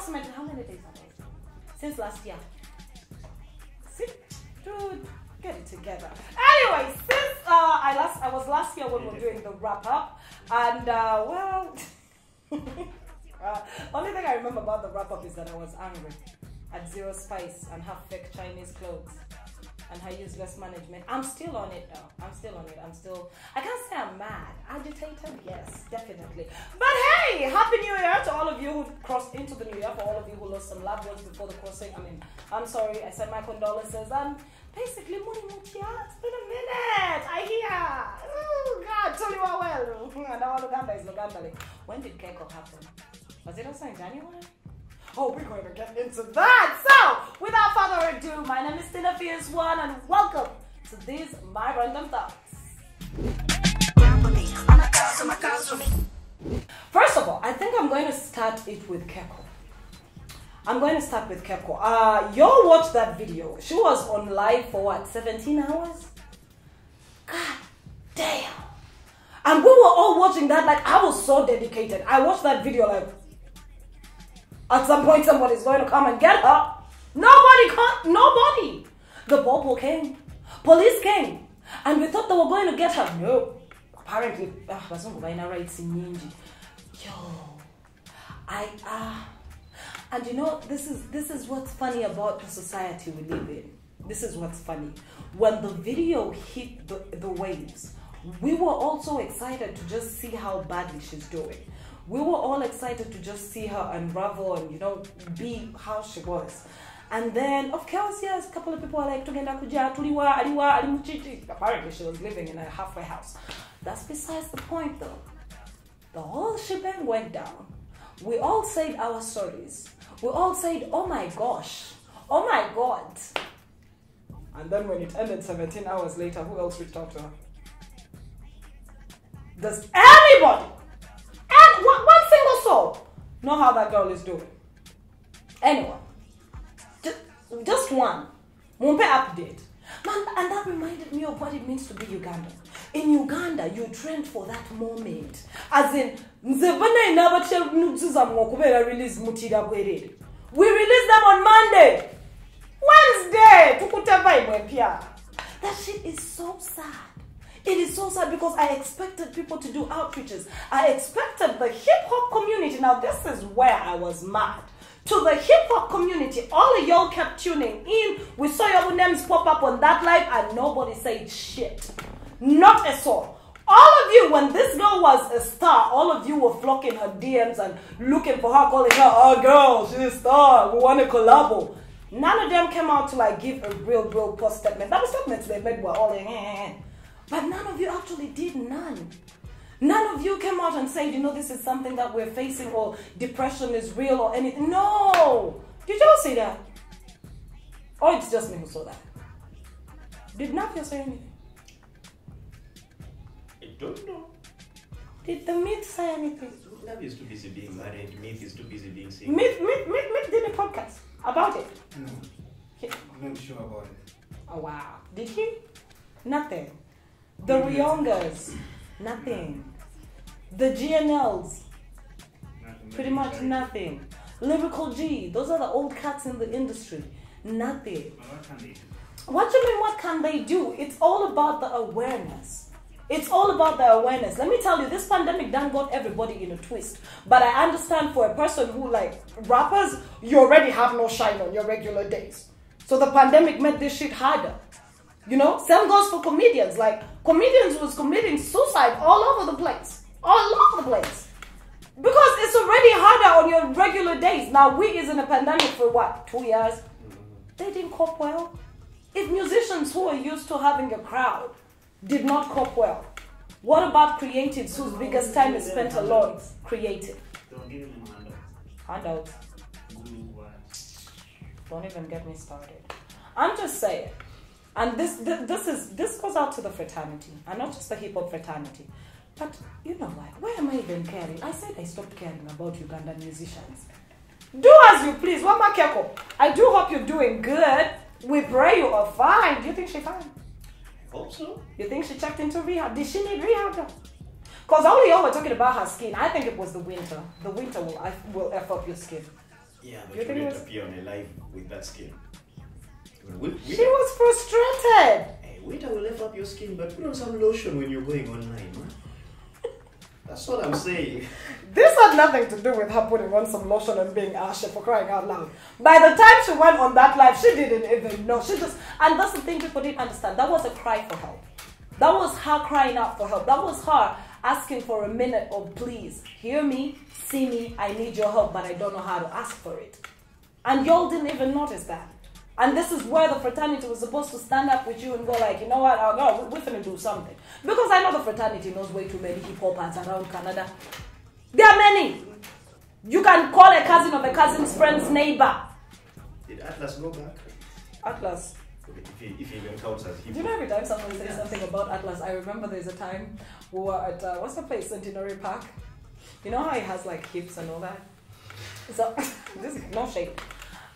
approximately how many days ago? Since last year. See? Dude, get it together. Anyway, since I was last year when we were doing the wrap up, and well, only thing I remember about the wrap up is that I was angry at zero spice and have fake Chinese clothes and her useless management. I'm still on it though. I can't say I'm mad. Agitated, yes, definitely. But hey, Happy New Year to all of you who crossed into the new year, for all of you who lost some loved ones before the crossing. I mean, I'm sorry, I send my condolences. And basically, Muni Mutia, it's been a minute. I hear. Oh, God, tell you how well. And our Luganda is Luganda. When did Keiko happen? Was it also in January? Oh, we're going to get into that. So, without further ado, my name is Tina Fierce One, and welcome to these My Random Thoughts. First of all, I think I'm going to start it with Keiko. Y'all watched that video. She was on live for what, 17 hours? God damn. And we were all watching that like I was so dedicated. I watched that video like, at some point somebody's going to come and get her. Nobody. The Bobo came. Police came. And we thought they were going to get her. No. Apparently, and you know, this is what's funny about the society we live in. This is what's funny. When the video hit the waves, we were also excited to just see how badly she's doing. We were all excited to just see her unravel and, you know, be how she was. And then, of course, yes, a couple of people are like, apparently she was living in a halfway house. That's besides the point, though. The whole shebang went down. We all said our stories. We all said, oh my gosh, oh my God. And then when it ended 17 hours later, who else reached out to her? Does anybody? One single soul know how that girl is doing? Anyone? Just one. Mumpe update. Man, and that reminded me of what it means to be Ugandan. In Uganda, you trend for that moment. As in, we release them on Monday. Wednesday. That shit is so sad. It is so sad because I expected people to do outreaches. I expected the hip-hop community. Now, this is where I was mad. To the hip-hop community, all of y'all kept tuning in. We saw your names pop up on that live and nobody said shit. Not a soul. All of you, when this girl was a star, all of you were flocking her DMs and looking for her, calling her, oh girl, she's a star, we want to collabo. None of them came out to like give a real post statement. That was statements they made were all but none of you actually did none. None of you came out and said, you know, this is something that we're facing or depression is real or anything. No! Did y'all say that? Or it's just me who saw that? Did Nafia say anything? I don't know. Did the Myth say anything? Love is too busy being married. Myth is too busy being single. Myth did a podcast about it. No, I'm not sure about it. Oh, wow. Did he? Nothing. The Ryongas, nothing. The GNLs, pretty much nothing. Lyrical G, those are the old cats in the industry. Nothing. What can they do? What do you mean, what can they do? It's all about the awareness. It's all about the awareness. Let me tell you, this pandemic done got everybody in a twist. But I understand for a person who, like, rappers, you already have no shine on your regular days. So the pandemic made this shit harder. You know, same goes for comedians. Like, comedians was committing suicide all over the place. All over the place. Because it's already harder on your regular days. Now, we is in a pandemic for what, 2 years? They didn't cope well. If musicians who are used to having a crowd did not cope well, what about creatives whose biggest time is spent alone creating? Don't give them Handouts. Don't even get me started. I'm just saying. And this goes out to the fraternity, and not just the hip-hop fraternity. But you know what? Why am I even caring? I said I stopped caring about Ugandan musicians. Do as you please. Wama Keko, I do hope you're doing good. We pray you are fine. Do you think she's fine? I hope so. You think she checked into rehab? Did she need rehab? Because all y'all were talking about her skin. I think it was the winter. The winter will F up your skin. Yeah, but You you think it didn't was- appear on a live with that skin. She was frustrated. Hey, waiter will lift up your skin, but put on some lotion when you're going online, man. That's what I'm saying. This had nothing to do with her putting on some lotion and being ashy, for crying out loud. By the time she went on that live, she didn't even know. And that's the thing people didn't understand. That was a cry for help. That was her crying out for help. That was her asking for a minute of please, hear me, see me, I need your help, but I don't know how to ask for it. And y'all didn't even notice that. And this is where the fraternity was supposed to stand up with you and go like, you know what, we're finna do something. Because I know the fraternity knows way too many hip-hoppers around Canada. There are many. You can call a cousin of a cousin's friend's neighbor. Did Atlas go back? Atlas. Okay, if he even counts as hip. Do you know every time someone says something about Atlas, I remember there's a time we were at, what's the place, Centenary Park? You know how he has like hips and all that? So, this is no shade.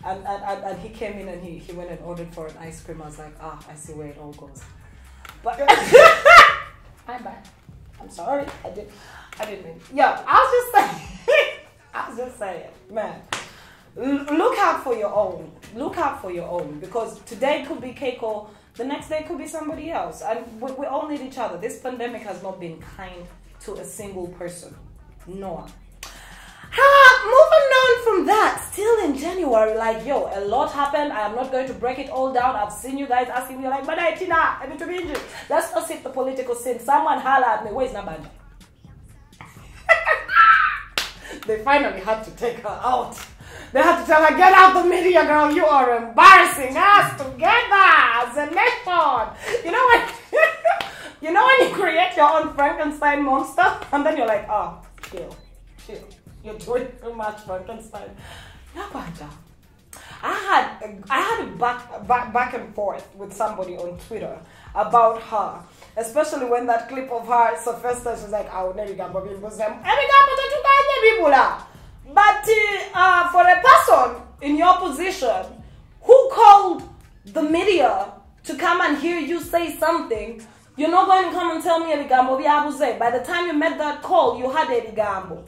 And he came in and he went and ordered for an ice cream. I was like, I see where it all goes. But I'm bad. I'm sorry. I didn't mean. Yeah, I was just saying, man. Look out for your own. Look out for your own, because today could be Keiko, the next day could be somebody else, and we all need each other. This pandemic has not been kind to a single person. No. Moving on from that, still in January, like, yo, a lot happened. I am not going to break it all down. I've seen you guys asking me, like, but I need to be injured. Let's not hit the political scene. Someone holler at me, where's Nabanja? They finally had to take her out. They had to tell her, get out the media, girl. You are embarrassing us together as a nation. You know what? You know when you create your own Frankenstein monster, and then you're like, chill. You're doing too much, Frankenstein. Nabanja. I had a back and forth with somebody on Twitter about her, especially when that clip of her surfaced. She's like, but for a person in your position who called the media to come and hear you say something, you're not going to come and tell me Ebigambo. By the time you made that call, you had Ebigambo.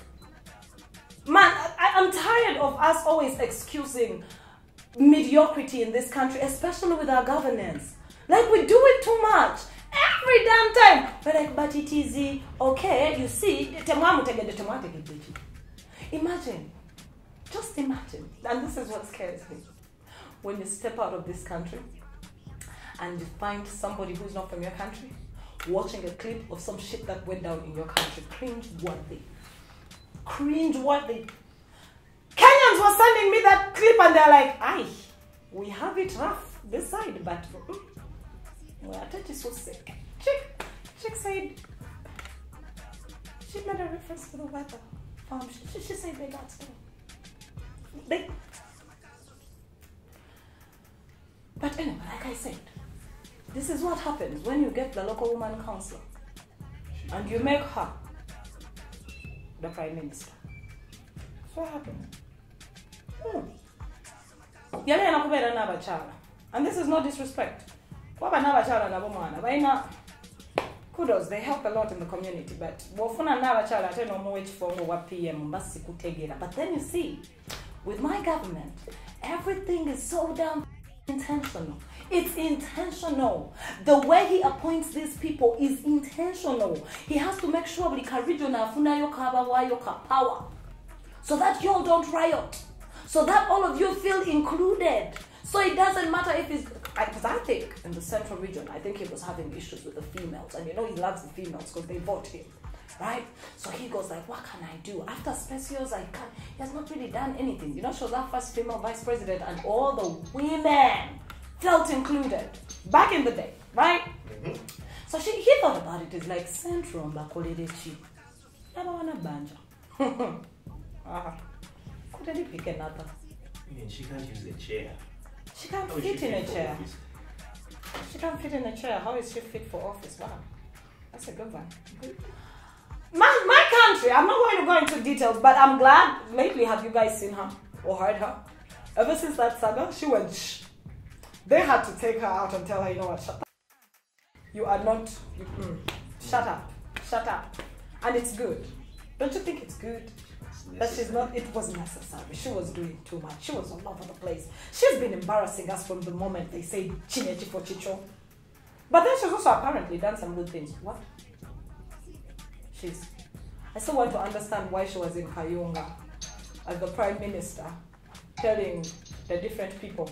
Man, I'm tired of us always excusing mediocrity in this country, especially with our governance. Like, we do it too much. Every damn time. We're like, but it is okay, you see. Imagine. Just imagine. And this is what scares me. When you step out of this country and you find somebody who's not from your country watching a clip of some shit that went down in your country. Cringe-worthy. Cringe-worthy. Kenyans were sending me that clip and they're like, aye, we have it rough this side, but well, I so sick. Chick said, she made a reference to the weather. She said they got snow. But anyway, like I said, this is what happens when you get the local woman councillor and you make her the prime minister. That's what happened. And this is no disrespect. Kudos, they help a lot in the community, but then you see, with my government, everything is so damn intentional. It's intentional. The way he appoints these people is intentional. He has to make sure power, so that y'all don't riot, so that all of you feel included. So it doesn't matter if it's, because I think in the central region, I think he was having issues with the females, and you know he loves the females because they vote him, right? So he goes like, what can I do? After Specials, he has not really done anything. You know, she was our first female vice president, and all the women felt included back in the day, right? Mm-hmm. So he thought about it. It's like Central Bakoledechi. Never wanna banja. Couldn't he pick another? I mean, she can't use a chair. She can't fit in a chair. She can't fit in a chair. How is she fit for office? Wow. That's a good one. My country, I'm not going to go into details, but I'm glad. Lately, have you guys seen her or heard her? Ever since that saga, she went shh. They had to take her out and tell her, you know what, shut up. You are not, shut up. Shut up. And it's good. Don't you think it's good? That she's not, it was necessary. She was doing too much. She was all over the place. She's been embarrassing us from the moment they say Chinechi for Chicho. But then she's also apparently done some good things. What? I still want to understand why she was in Kayunga as the Prime Minister, telling the different people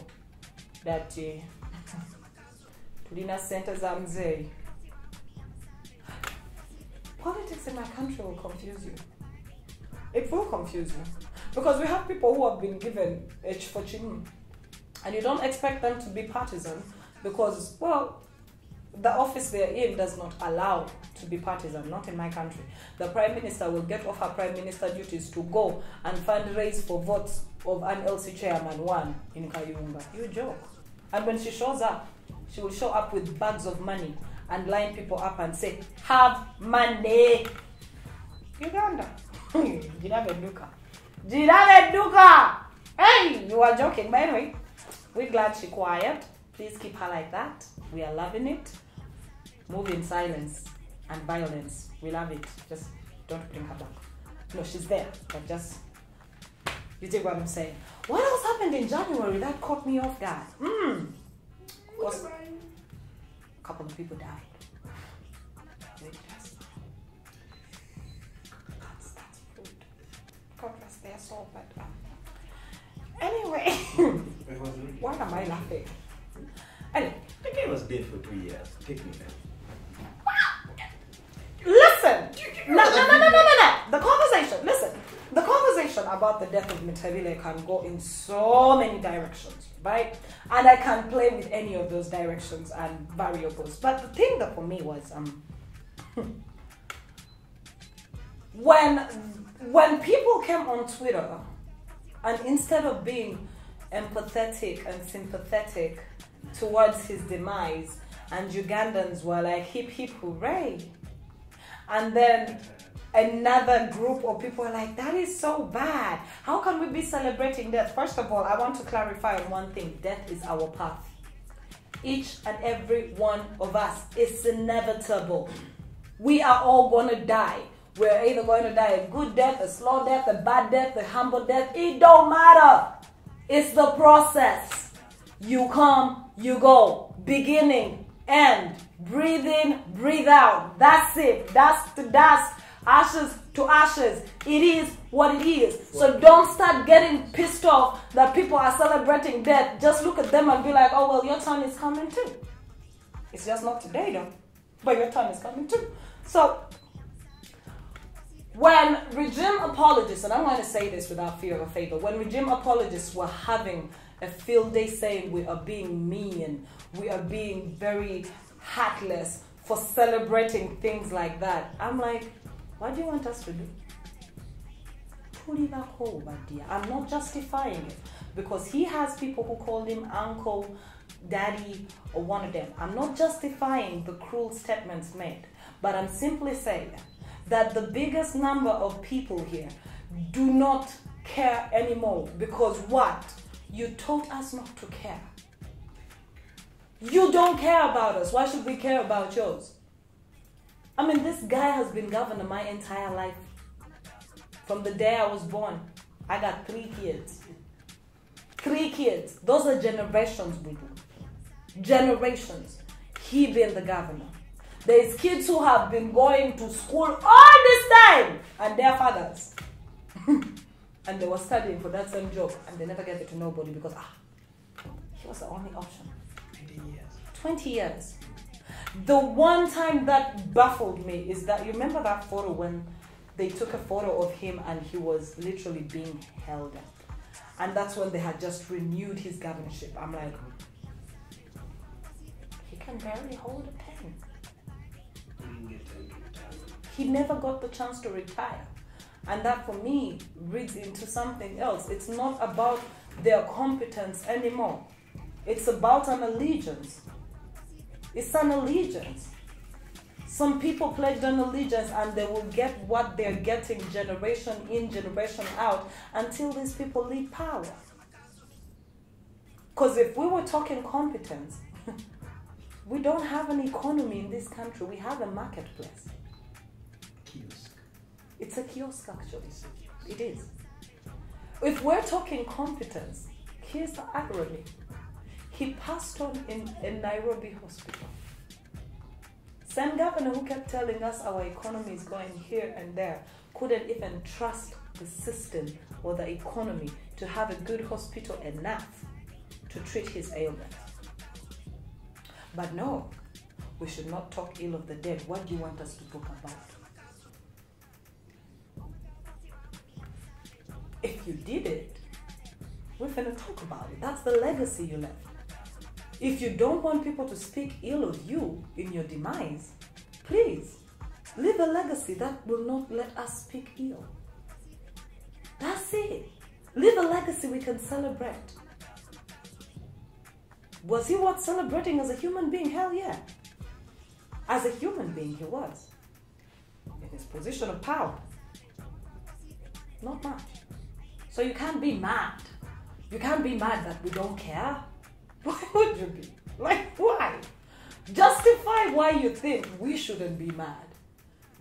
that Tulina Center Zamze. Politics in my country will confuse you. It will confuse you. Because we have people who have been given H for Chin, and you don't expect them to be partisan because, well, the office they're in does not allow to be partisan, not in my country. The Prime Minister will get off her Prime Minister duties to go and fundraise for votes of an LC chairman one in Kayunga. You joke. And when she shows up, she will show up with bags of money and line people up and say, have money. Uganda. Jiraveduka. Hey, you are joking. But anyway, we're glad she's quiet. Please keep her like that. We are loving it. Move in silence and violence. We love it. Just don't bring her back. No, she's there. But just, you take what I'm saying. What else happened in January that caught me off guard? A couple of people died. That's rude. God rest their soul, but anyway. Why am I laughing? Anyway. The guy was dead for 2 years, technically. Listen! No. The conversation about the death of Mitavile can go in so many directions, right? And I can play with any of those directions and variables. But the thing that for me was, when people came on Twitter, and instead of being empathetic and sympathetic towards his demise, and Ugandans were like, hip hip hooray. And then another group of people are like, that is so bad. How can we be celebrating death? First of all, I want to clarify on one thing. Death is our path. Each and every one of us is inevitable. We are all going to die. We're either going to die a good death, a slow death, a bad death, a humble death. It don't matter. It's the process. You come, you go. Beginning, end. Breathe in, breathe out. That's it. Dust to dust. Ashes to ashes. It is what it is. So don't start getting pissed off that people are celebrating death. Just look at them and be like, oh, well, your turn is coming too. It's just not today, though. But your turn is coming too. So, when regime apologists, and I'm going to say this without fear or favor, when regime apologists were having a field day saying we are being mean, we are being very heartless for celebrating things like that, I'm like, what do you want us to do? Pull it back over, dear. I'm not justifying it because he has people who call him uncle, daddy, or one of them. I'm not justifying the cruel statements made, but I'm simply saying that the biggest number of people here do not care anymore because what? You taught us not to care. You don't care about us. Why should we care about yours? I mean, this guy has been governor my entire life. From the day I was born, I got 3 kids. 3 kids. Those are generations, Budu. Generations. He been the governor. There's kids who have been going to school all this time and their fathers. And they were studying for that same job and they never gave it to nobody because he was the only option. 20 years. 20 years. The one time that baffled me is that, you remember that photo when they took a photo of him and he was literally being held up. And that's when they had just renewed his governorship. I'm like, he can barely hold a pen. He never got the chance to retire. And that for me reads into something else. It's not about their competence anymore. It's about an allegiance. It's an allegiance. Some people pledged an allegiance and they will get what they're getting generation in, generation out until these people leave power. Because if we were talking competence, we don't have an economy in this country. We have a marketplace. Kiosk. It's a kiosk actually. It is. If we're talking competence, here's the irony. He passed on in a Nairobi hospital. Same governor who kept telling us our economy is going here and there couldn't even trust the system or the economy to have a good hospital enough to treat his ailments. But no, we should not talk ill of the dead. What do you want us to talk about? If you did it, we're going to talk about it. That's the legacy you left. If you don't want people to speak ill of you in your demise, please leave a legacy that will not let us speak ill. That's it. Leave a legacy we can celebrate. Was he worth celebrating as a human being? Hell yeah. As a human being, he was. In his position of power. Not much. So you can't be mad. You can't be mad that we don't care. Why would you be? Like, why? Justify why you think we shouldn't be mad.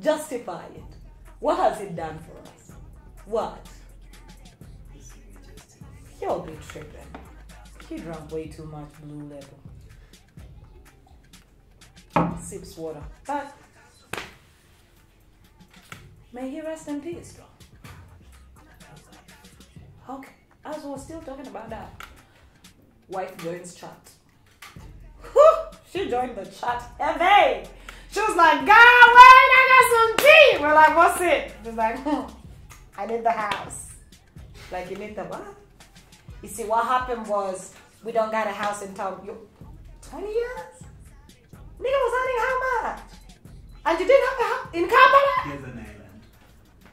Justify it. What has it done for us? What? You'll be tripping. He drank way too much Blue Label. Sips water. But may he rest in peace, though. Okay, as we're still talking about that, wife joins chat. She joined the chat heavy. She was like, girl, wait, I got some tea. We're like, what's it? She's like, I need the house. Like, you need the what? You see, what happened was, we don't got a house in town. 20 years? Nigga was earning how much? And you didn't have a house in Kampala? Here's an island.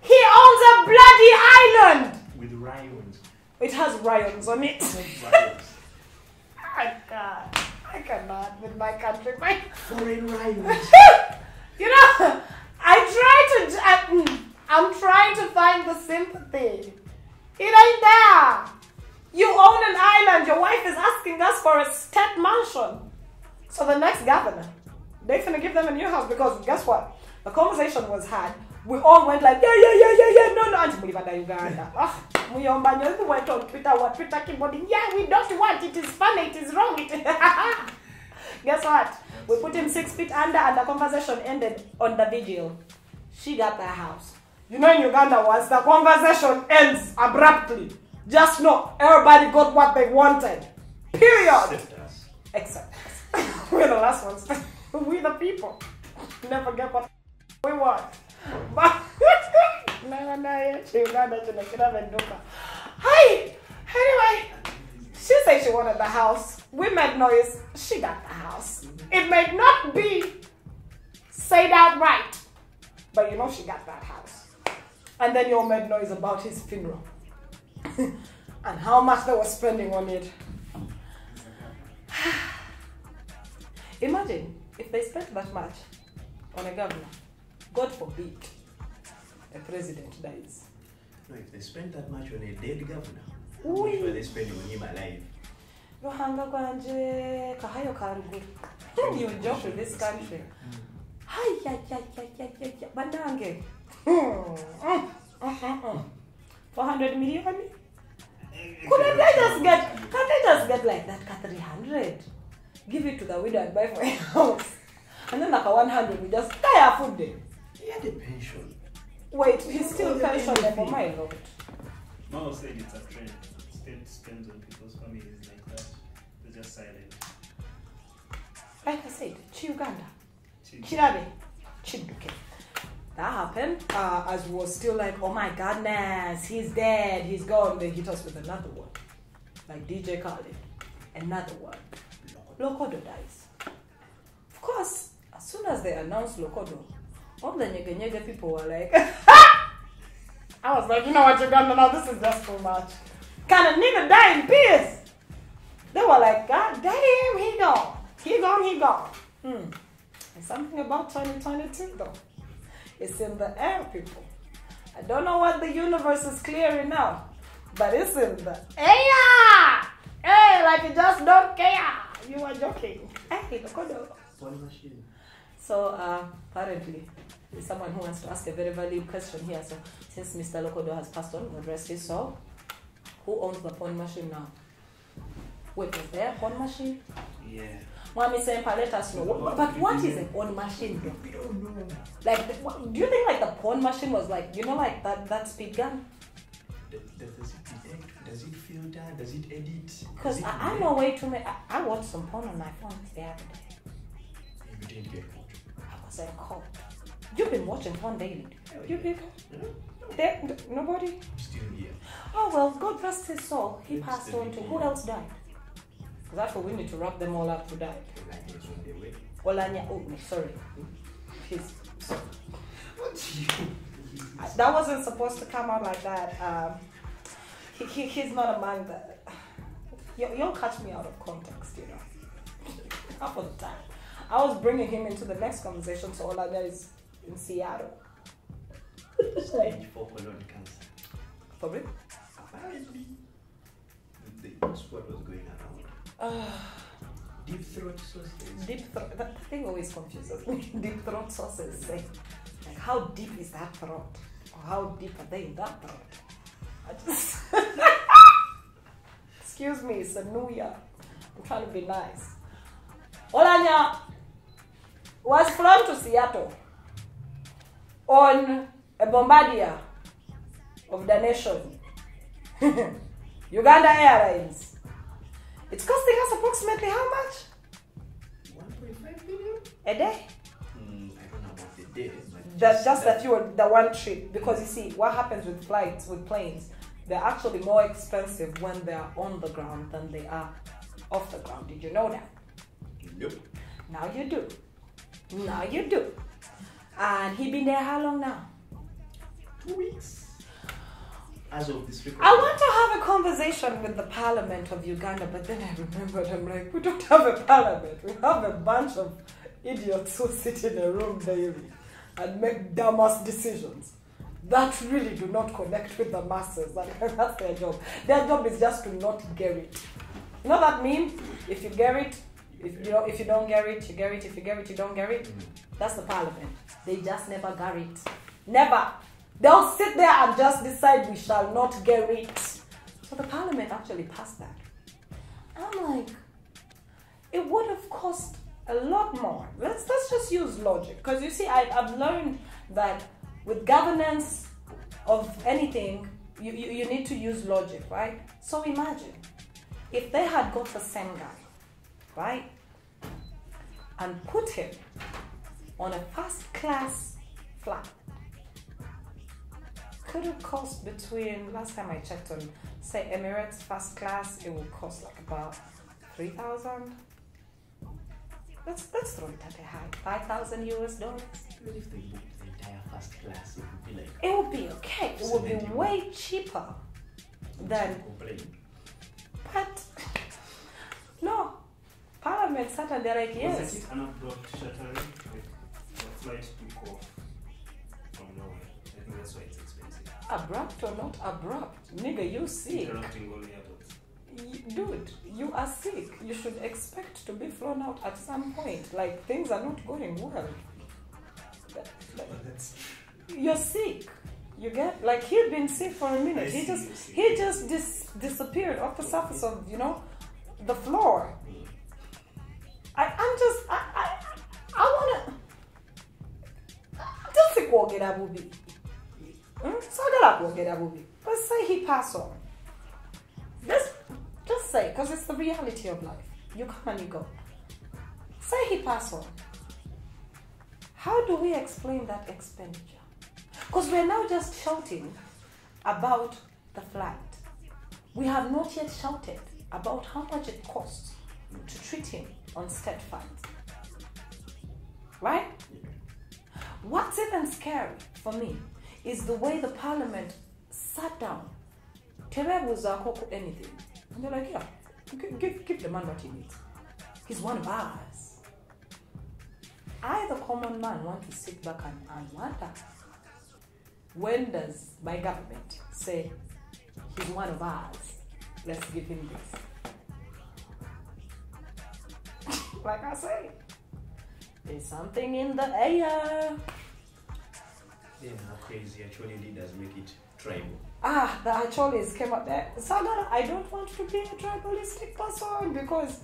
He owns a bloody island. With rhinos. It has rhinos on it. Rhinos. Oh God, I cannot with my country. My Foreign rhinos. you know, I'm trying to find the sympathy. It ain't there. You own an island. Your wife is asking us for a state mansion. So the next governor, they're gonna give them a new house because guess what? The conversation was had. We all went like, yeah. No. Auntie Mulivanda Uganda. We went on Twitter, Twitter keyboarding. Yeah, we don't want it. It's funny. It is wrong. Guess what? We put him 6 feet under and the conversation ended on the vigil. She got the house. You know in Uganda, once the conversation ends abruptly, just know everybody got what they wanted. Period. Except us. We're the last ones. We the people. Never get what we want. But Hi. Anyway, she said she wanted the house. We made noise. She got the house. It may not be said outright, but you know she got that house. And then you all made noise about his funeral and how much they were spending on it. Imagine if they spent that much on a governor. God forbid a president dies. No, if they spend that much on a dead governor, how Ui. much were they spending on him alive? Rohanga kwanje kahayo karuguru. You joke with this country. Hi, yeah. Bandange. 400 million? Can't they just get like that 300? Give it to the widow and buy for a house. And then like a 100, we just tie our food there. He had a pension. Wait, he's still pension level, my lord. Mama said it's a trend. State spends on people's families like that. They're just silent. Like I said, Uganda. Chill. Chirabe. Chiduke. That happened as we were still like, oh my goodness, he's dead, he's gone. They hit us with another one. Like DJ Khaled. Another one. Lokodo dies. Of course, as soon as they announced Lokodo, all the nyege people were like, I was like, you know what, Uganda, now this is just too much. Can a nigga die in peace? They were like, God damn, he gone. He gone. There's something about 2022 though. It's in the air, people. I don't know what the universe is clearing now, but it's in the air. Hey, like you just don't care. You are joking. Hey, Lokodo. One machine. So apparently, There's someone who wants to ask a very valid question here. So, since Mr. Lokodo has passed on, God rest his soul, who owns the pawn machine now? Wait, was there a pawn machine? Yeah. Mommy saying, let us know. But what is a pawn machine though? We don't know. Like, do you think like the pawn machine was like, you know, like that speed gun? Does it detect? Does it filter? Does it edit? Because I know way too many. I watched some porn on my phone the other day. You didn't get caught. I was caught. You've been watching porn daily. You people? Yeah. Nobody? I'm still here. Oh well, God rest his soul. He passed on to who else died? Because that's what we need to wrap them all up who died. Olanya is on the way. Olanya, oh no, sorry. He's What you? that wasn't supposed to come out like that. He's not among the. You'll catch me out of context, you know. Half of the time. I was bringing him into the next conversation, so Olanya is in Seattle. Stage 4 colon cancer. For real? Apparently, that's what was going around. Deep throat sauces. Deep throat. That thing always confuses me. Deep throat sauces. Like how deep is that throat? Or how deep are they in that throat? I just. Excuse me, it's a new year. I'm trying to be nice. Olanya was flown to Seattle on a bombardier of the nation. Uganda Airlines. It's costing us approximately how much? 1.5 million? A day? I don't know about the day. That's just that you were the one trip. Because you see, what happens with flights, with planes, they're actually more expensive when they're on the ground than they are off the ground. Did you know that? Yep. Now you do. Now you do. And he been there how long now? 2 weeks. As of this record. I want to have a conversation with the Parliament of Uganda, but then I remembered, I'm like, we don't have a parliament. We have a bunch of idiots who sit in a room daily and make dumbass decisions that really do not connect with the masses. And that's their job. Their job is just to not get it. You know that meme? If you get it, if you don't get it, you get it. If you get it, you don't get it. That's the Parliament. They just never got it. Never. They'll sit there and just decide we shall not get it. So the Parliament actually passed that. I'm like, it would have cost a lot more. Let's just use logic. Because you see, I've learned that with governance of anything, you need to use logic, right? So imagine, if they had got the same guy, right? And put him on a first class flight. Could it cost between, last time I checked on, say Emirates first class, it would cost like about 3,000. Let's throw it at a high, 5,000 US dollars. Even if they booked the entire first class, it would be like. It would be okay. It would be way cheaper than. But no, Parliament sat and they're like, yes. Was it an abrupt shattering? Like the flight took off from nowhere. I think that's why it's expensive. Abrupt or not abrupt, nigga, you sick. Interrupting all the others. Dude, you are sick. You should expect to be flown out at some point. Like, things are not going well. That's You're sick. You get, like, he'd been sick for a minute. He just disappeared off the surface of, the floor. I wanna just sick walk it up be. So but say he passed on. Just say, because it's the reality of life. You come and you go. Say he passed on. How do we explain that expenditure? Because we're now just shouting about the flight. We have not yet shouted about how much it costs to treat him on state funds. Right? What's even scary for me is the way the Parliament sat down. Anything. And they're like, yeah, give the man what he needs. He's one of ours. I, the common man, want to sit back and wonder, when does my government say he's one of ours? Let's give him this. Like I say, there's something in the air. Yeah, how crazy actually leaders make it tribal. The Acholis came up there. Sagara, I don't want to be a tribalistic person because,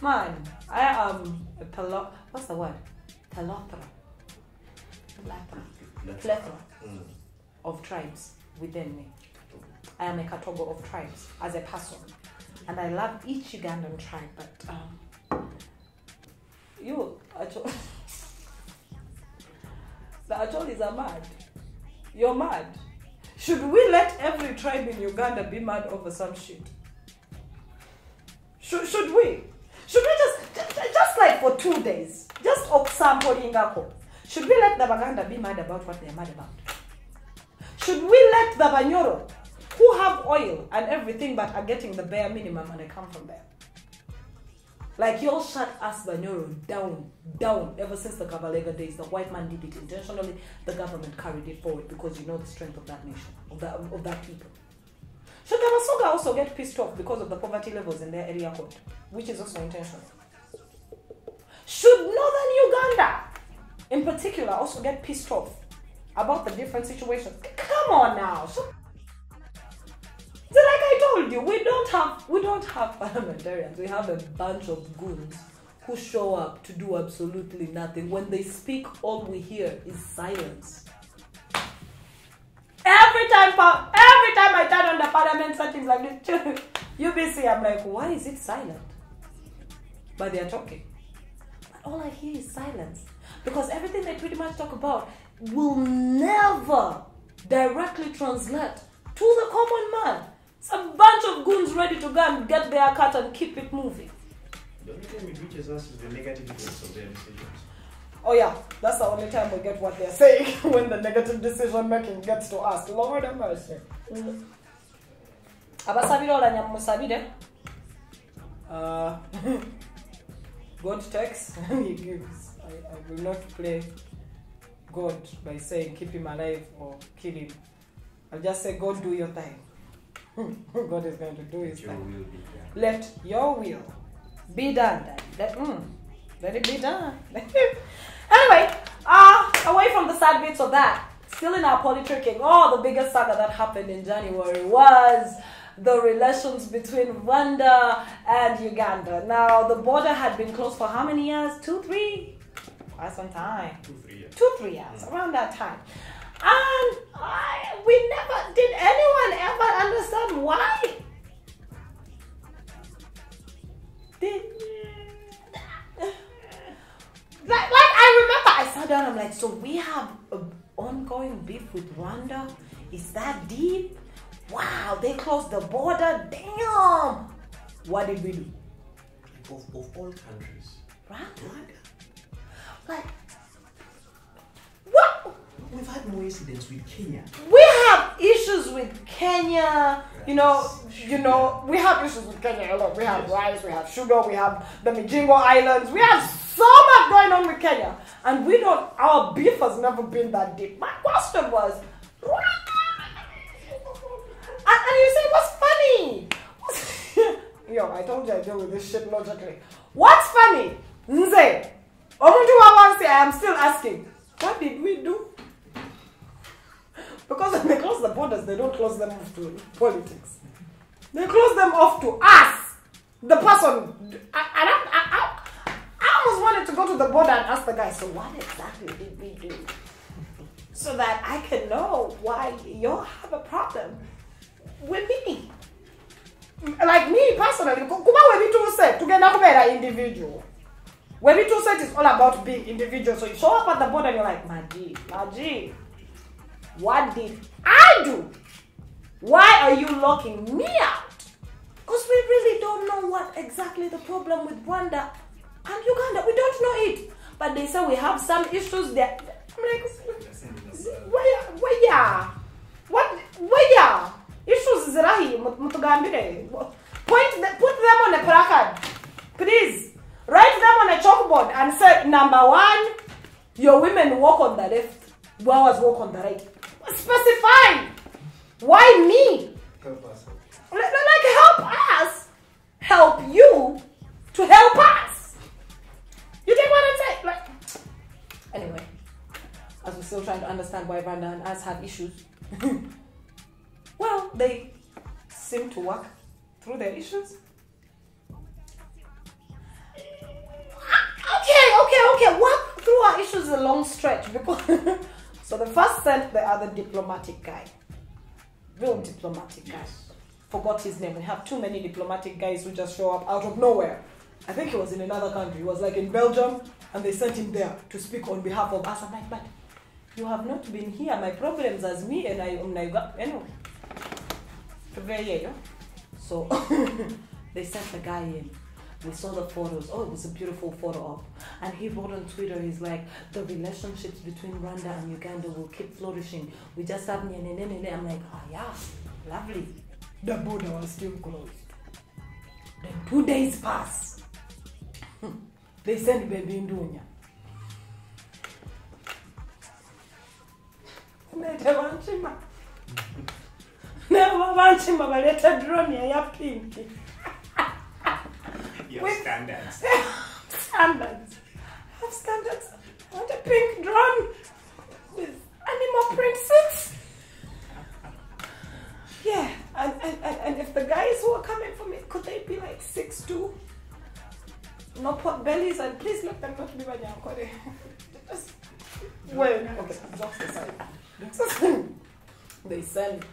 man, I am a what's the word? Plethora of tribes within me. I am a category of tribes as a person. And I love each Ugandan tribe, but you, Achol, the Acholis are mad. You're mad. Should we let every tribe in Uganda be mad over some shit? Should we? Should we just like for 2 days, just sample ingako? Should we let the Baganda be mad about what they're mad about? Should we let the Banyoro, who have oil and everything but are getting the bare minimum and they come from there? Like y'all shut us Banyoro down ever since the Kabalega days. The white man did it intentionally. The government carried it forward because you know the strength of that nation, of that people. Should the Masoga also get pissed off because of the poverty levels in their area code, which is also intentional? Should northern Uganda, in particular, also get pissed off about the different situations? Come on now. So, like I told you, we don't have parliamentarians. We have a bunch of goons who show up to do absolutely nothing. When they speak, all we hear is silence. Every time I turn on the parliament settings like this, UBC, I'm like, why is it silent? But they're talking. But all I hear is silence. Because everything they pretty much talk about will never directly translate to the common man. It's a bunch of goons ready to go and get their cut and keep it moving. The only time it reaches us is the negative effects of their decisions. Oh yeah, that's the only time we get what they're saying, when the negative decision making gets to us. Lord have mercy. God takes and he gives. I will not play God by saying keep him alive or kill him. I'll just say, God, do your thing. God is going to do his thing. Let your will be done. Let it be done. Anyway, away from the sad bits of that, still in our politicking, the biggest saga that happened in January was the relations between Rwanda and Uganda. Now, the border had been closed for how many years? 2, 3? Quite some time. 2-3 years. 2-3 years, around that time. And we never, did anyone ever understand why? Like I remember I sat down, I'm like, so we have an ongoing beef with Rwanda? Is that deep? Wow, they closed the border? Damn! What did we do? Of all countries. Rwanda? Like, what? We've had more incidents with Kenya. We have issues with Kenya. You know, we have issues with Kenya a lot. We have rice, we have sugar, we have the Mijingo Islands. We have so much going on with Kenya. And our beef has never been that deep. My question was, and you say, what's funny? Yo, I told you I deal with this shit logically. What's funny? Nze, I am still asking, what did we do? Because when they close the borders, they don't close them off to politics. They close them off to us. The person. I almost wanted to go to the border and ask the guy, so what exactly did we do? So that I can know why you have a problem with me. Like me personally, Kuba Webitu said, to individual. Webitu said it's all about being individual. So you show up at the border and you're like, Maji. What did I do? Why are you locking me out? Because we really don't know what exactly the problem with Rwanda and Uganda. We don't know it. But they say we have some issues there. I'm like, where? Issues is rahi, mutugambire. Put them on a placard. Please. Write them on a chalkboard and say, number 1, your women walk on the left, boys walk on the right. Specify. Why me? Help us. Like help us. Help you to help us. You get what I'm saying? Like, anyway, as we're still trying to understand understand why Rwanda and us have issues. Well, they seem to work through their issues. Okay. Work through our issues is a long stretch because so the first sent the other diplomatic guy. Real diplomatic guy. Forgot his name. We have too many diplomatic guys who just show up out of nowhere. I think he was in another country. He was like in Belgium and they sent him there to speak on behalf of us. I'm like, but you have not been here. My problems as me and I got anyway. So they sent the guy in. We saw the photos. Oh, it was a beautiful photo op. And he wrote on Twitter, he's like, the relationships between Rwanda and Uganda will keep flourishing. We just have I'm like, oh yeah, lovely. The border was still closed. Then 2 days pass. They send baby Ndunya. Never wanchima baleta drone ya pinki. Your standards. Standards. I have standards. I want a pink drone with animal prints. Yeah, and if the guys who are coming for me, could they be like 6'2"? No pot bellies, and please let them not be Banyankore. Just wait. Okay, jokes aside. They send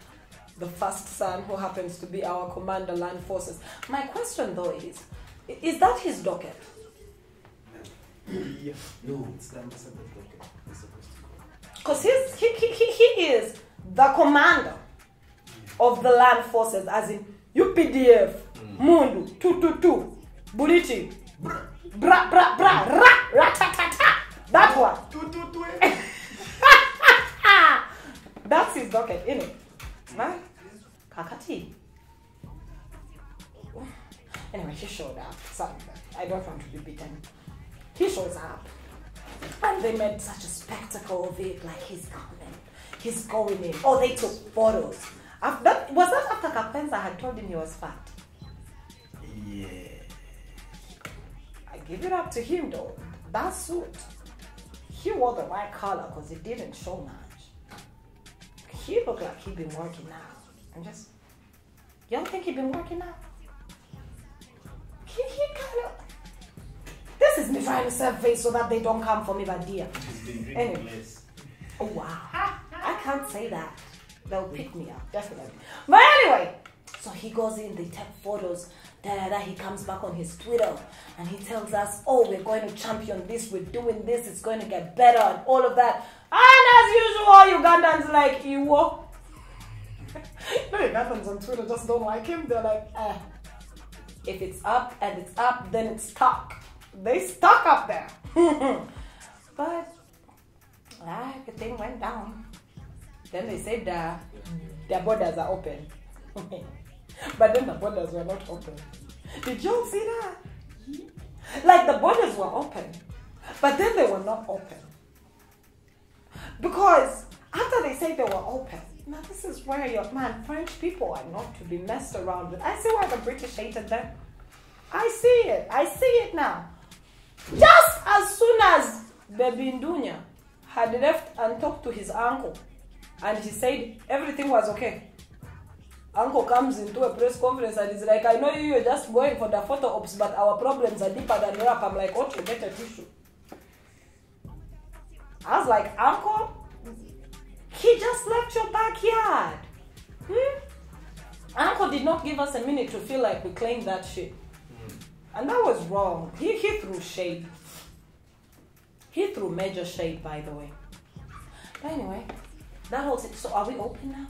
the first son who happens to be our commander land forces. My question though is that his docket? Yeah. No, it's the ambassador's docket. He's supposed to go. Because he is the commander of the land forces, as in UPDF, Mundu, 222, Buliti, bra, ra-ta-ta-ta. That one. That's his docket, innit? Right? Kakati. Anyway, he showed up. Sorry, I don't want to be beaten. He shows up. And they made such a spectacle of it, like he's coming. He's going in. Oh, they took photos. Was that after Kapenza had told him he was fat? Yeah. I give it up to him though. That suit, he wore the right color because it didn't show much. He looked like he'd been working out. You don't think he'd been working out? He kind of... This is me trying to save face so that they don't come for me, but dear. He's been drinking Anyway. less. Oh, wow. I can't say that. They'll pick me up, definitely. But anyway, so he goes in, they take photos, he comes back on his Twitter, and he tells us, oh, we're going to champion this, we're doing this, it's going to get better, and all of that. And as usual, Ugandans like, Iwo. No, Ugandans on Twitter just don't like him. They're like, if it's up and it's up, then it's stuck. They stuck up there. But everything went down. Then they said their borders are open. But then the borders were not open. Did y'all see that? Like the borders were open, but then they were not open. Because after they said they were open, now this is where French people are not to be messed around with. I see why the British hated them. I see it now. Just as soon as Baby Ndunya had left and talked to his uncle, and he said everything was okay. Uncle comes into a press conference and he's like, I know you're just going for the photo ops, but our problems are deeper than rap. I'm like, okay, get a tissue. I was like, Uncle, he just left your backyard. Uncle did not give us a minute to feel like we claimed that shit. And that was wrong. He threw shade. He threw major shade, by the way. But anyway, that whole thing. So are we open now?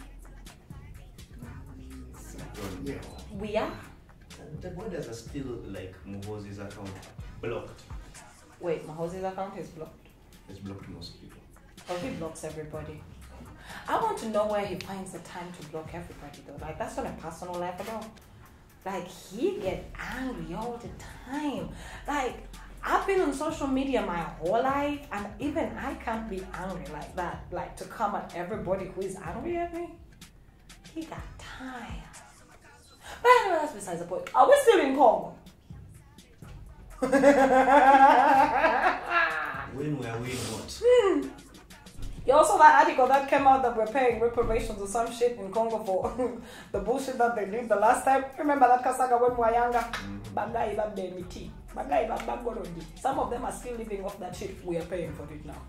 Yeah. We are? The borders are still like Muhoozi's account blocked. Wait, Mahosi's account is blocked. It's blocked most people. Oh, he blocks everybody. I want to know where he finds the time to block everybody though. Like, that's on a personal level though. Like, he get angry all the time. Like, I've been on social media my whole life, and even I can't be angry like that. Like, to come at everybody who is angry at me. He got time. But anyway, that's besides the point. Are we still in Congo? When were we not? You also that article that came out that we're paying reparations or some shit in Congo for the bullshit that they did the last time. Remember that Kasaga when we were younger? Bagai babemiti. Bagai babagorondi. Some of them are still living off that shit. We are paying for it now.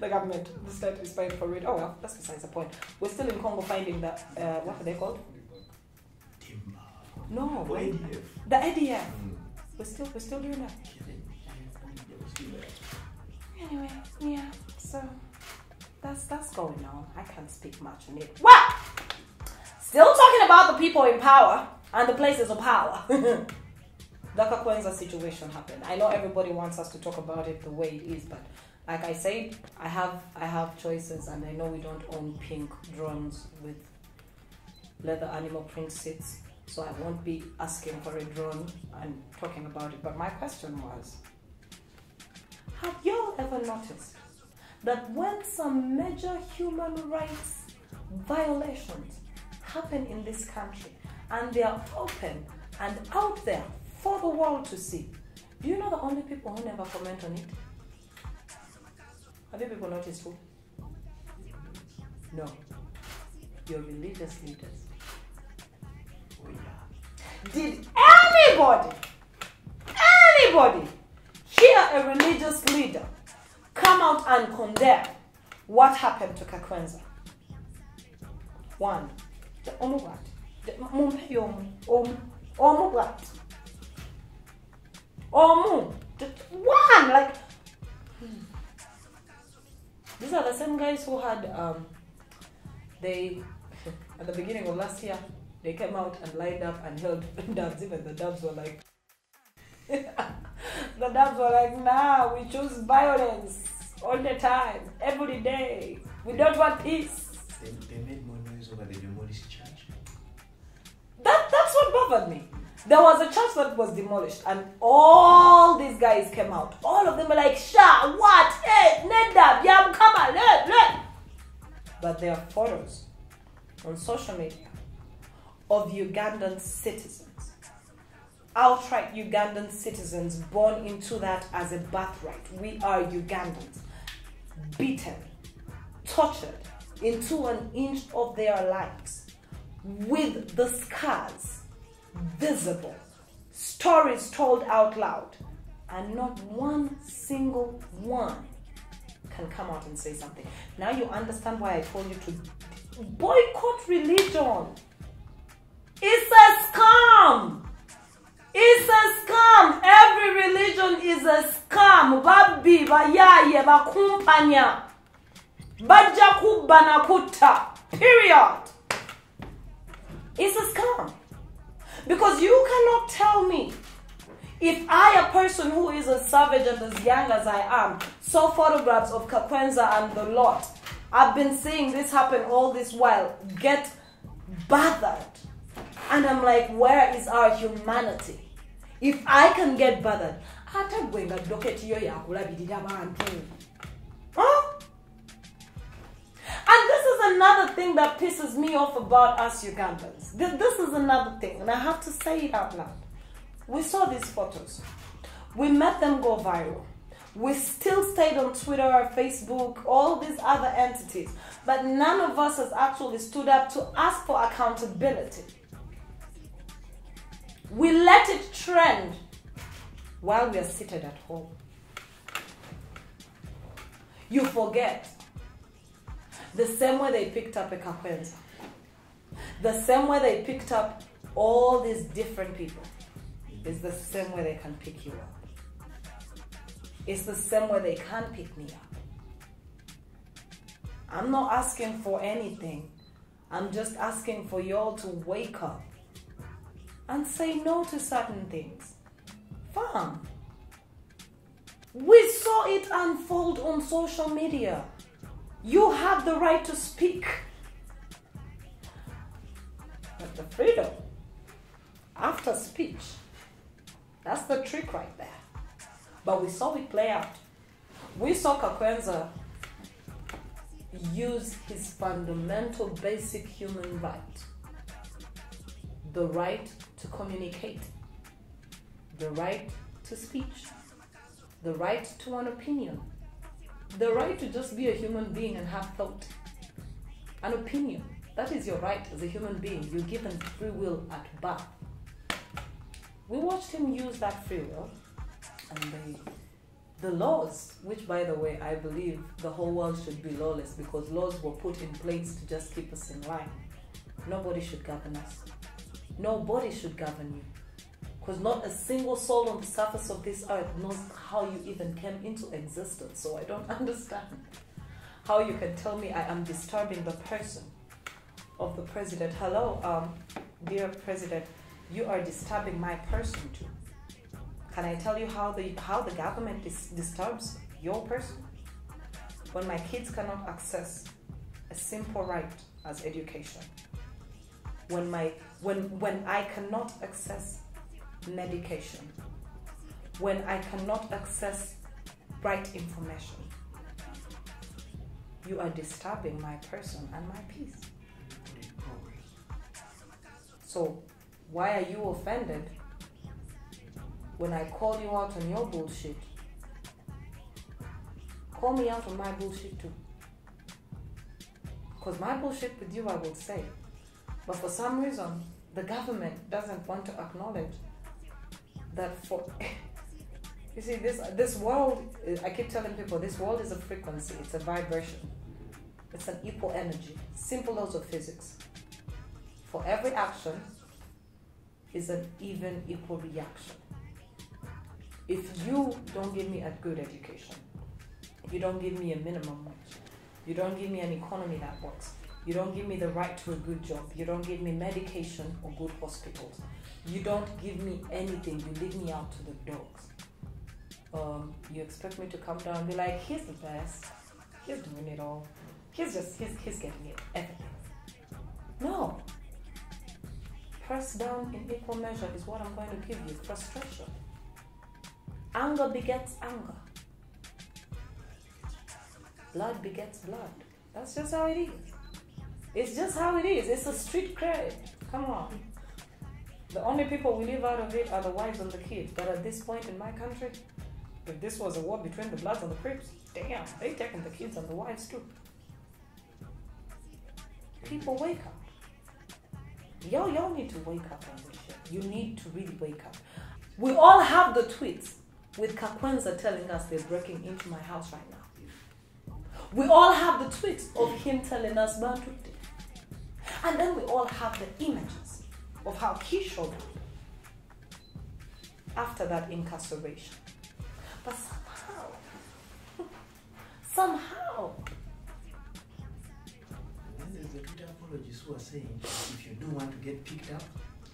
The government, the state is paying for it. Oh well, that's besides the point. We're still in Congo finding that, what are they called? Timber. No, Oh, right? ADF. The ADF. We're still doing that. Anyway, yeah, so that's going on. I can't speak much on it. What? Still talking about the people in power and the places of power. The Kakwenza situation happened. I know everybody wants us to talk about it the way it is, but like I said, I have choices, and I know we don't own pink drones with leather animal print seats, so I won't be asking for a drone and talking about it. But my question was, have y'all ever noticed that when some major human rights violations happen in this country and they are open and out there for the world to see, do you know the only people who never comment on it? Have you people noticed who? No. Your religious leaders. Oh yeah. Did anybody hear a religious leader come out and condemn what happened to Kakwenza? One. One, like, these are the same guys who had they at the beginning of last year they came out and lined up and held doves. Even the doves were like the doves were like, nah, we choose violence all the time, every day. We don't want peace. They made more noise over the demolished church. That's what bothered me. There was a church that was demolished, and all these guys came out. All of them were like, Sha, what? Hey, Nedab, Yam, come on, let. But there are photos on social media of Ugandan citizens, outright Ugandan citizens born into that as a birthright. We are Ugandans, beaten, tortured into an inch of their lives, with the scars visible, stories told out loud, and not one single one can come out and say something. Now you understand why I told you to boycott religion. It's a scam. It's a scam. Every religion is a scam. Babi, bayaye, bakumpanya, bajaku banakuta. Period. It's a scam. Because you cannot tell me, if I, a person who is as savage and as young as I am, saw photographs of Kakwenza and the lot, I've been seeing this happen all this while, get bothered. And I'm like, where is our humanity? If I can get bothered, huh? And this is another thing that pisses me off about us Ugandans. This is another thing, and I have to say it out loud. We saw these photos. We made them go viral. We still stayed on Twitter, Facebook, all these other entities. But none of us has actually stood up to ask for accountability. We let it trend while we are seated at home. You forget. The same way they picked up a Kakwenza, the same way they picked up all these different people, is the same way they can pick you up. It's the same way they can pick me up. I'm not asking for anything. I'm just asking for y'all to wake up and say no to certain things. Fam. We saw it unfold on social media. You have the right to speak. But the freedom after speech, that's the trick right there. But we saw it play out. We saw Kakwenza use his fundamental basic human right. The right to communicate. The right to speech. The right to an opinion. the right to just be a human being and have thought, an opinion. That is your right as a human being. You're given free will at birth. We watched him use that free will, and the laws, which by the way, I believe the whole world should be lawless because laws were put in place to just keep us in line. Nobody should govern us. Nobody should govern you. Because not a single soul on the surface of this earth knows how you even came into existence. So I don't understand how you can tell me I am disturbing the person of the president. Hello, dear president, you are disturbing my person too. Can I tell you how the government disturbs your person? When my kids cannot access a simple right as education. When I cannot access medication. When I cannot access right information. You are disturbing my person and my peace. So why are you offended when I call you out on your bullshit? Call me out on my bullshit too. Because my bullshit with you I will say. But for some reason, the government doesn't want to acknowledge that for... You see, this world, I keep telling people, this world is a frequency, it's a vibration. It's an equal energy. Simple laws of physics. For every action is an even equal reaction. If you don't give me a good education, you don't give me a minimum wage, you don't give me an economy that works, you don't give me the right to a good job, you don't give me medication or good hospitals, you don't give me anything, you leave me out to the dogs. You expect me to come down and be like, he's the best, he's doing it all, he's getting it, everything. No. Press down in equal measure is what I'm going to give you. Frustration. Anger begets anger. Blood begets blood. That's just how it is. It's just how it is. It's a street cred. Come on. The only people we leave out of it are the wives and the kids. But at this point in my country, if this was a war between the Bloods and the Crips, damn, they taking the kids and the wives too. People wake up. Y'all need to wake up on this shit. You need to really wake up. We all have the tweets with Kakwenza telling us they're breaking into my house right now. We all have the tweets of him telling us Bantu did. And then we all have the images of how he showed up after that incarceration. But somehow, the Twitter apologists who are saying if you do want to get picked up,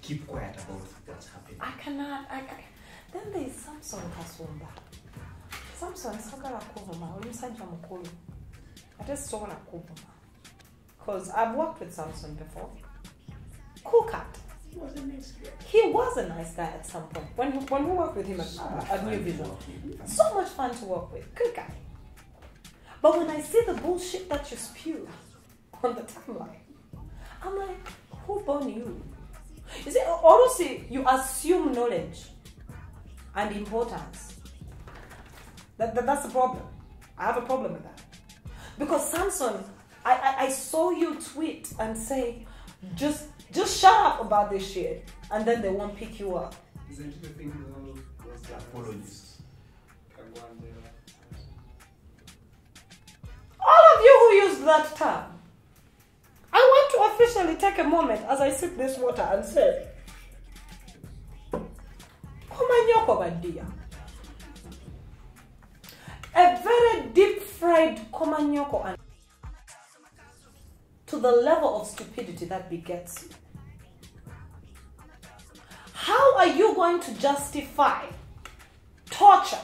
keep quiet about what's happening. I cannot. Then there is Samson Kasumba. Samson Sagala Kuvuma, Umusanja Mukulu. I just saw that Kuvuma. Because I've worked with Samson before. Cool cat. He was a nice guy. He was a nice guy at some point. When we worked with him at New Vision. So much fun to work with. Good guy. But when I see the bullshit that you spew on the timeline, I'm like, who born you? You see, honestly, you assume knowledge and importance. That's the problem. I have a problem with that. Because Samson, I saw you tweet and say, just shut up about this shit, and then they won't pick you up. Isn't it the thing with all those Apologists. All of you who used that term, I want to officially take a moment as I sip this water and say, Komanyoko badia. A very deep fried komanyoko, and to the level of stupidity that begets you. How are you going to justify torture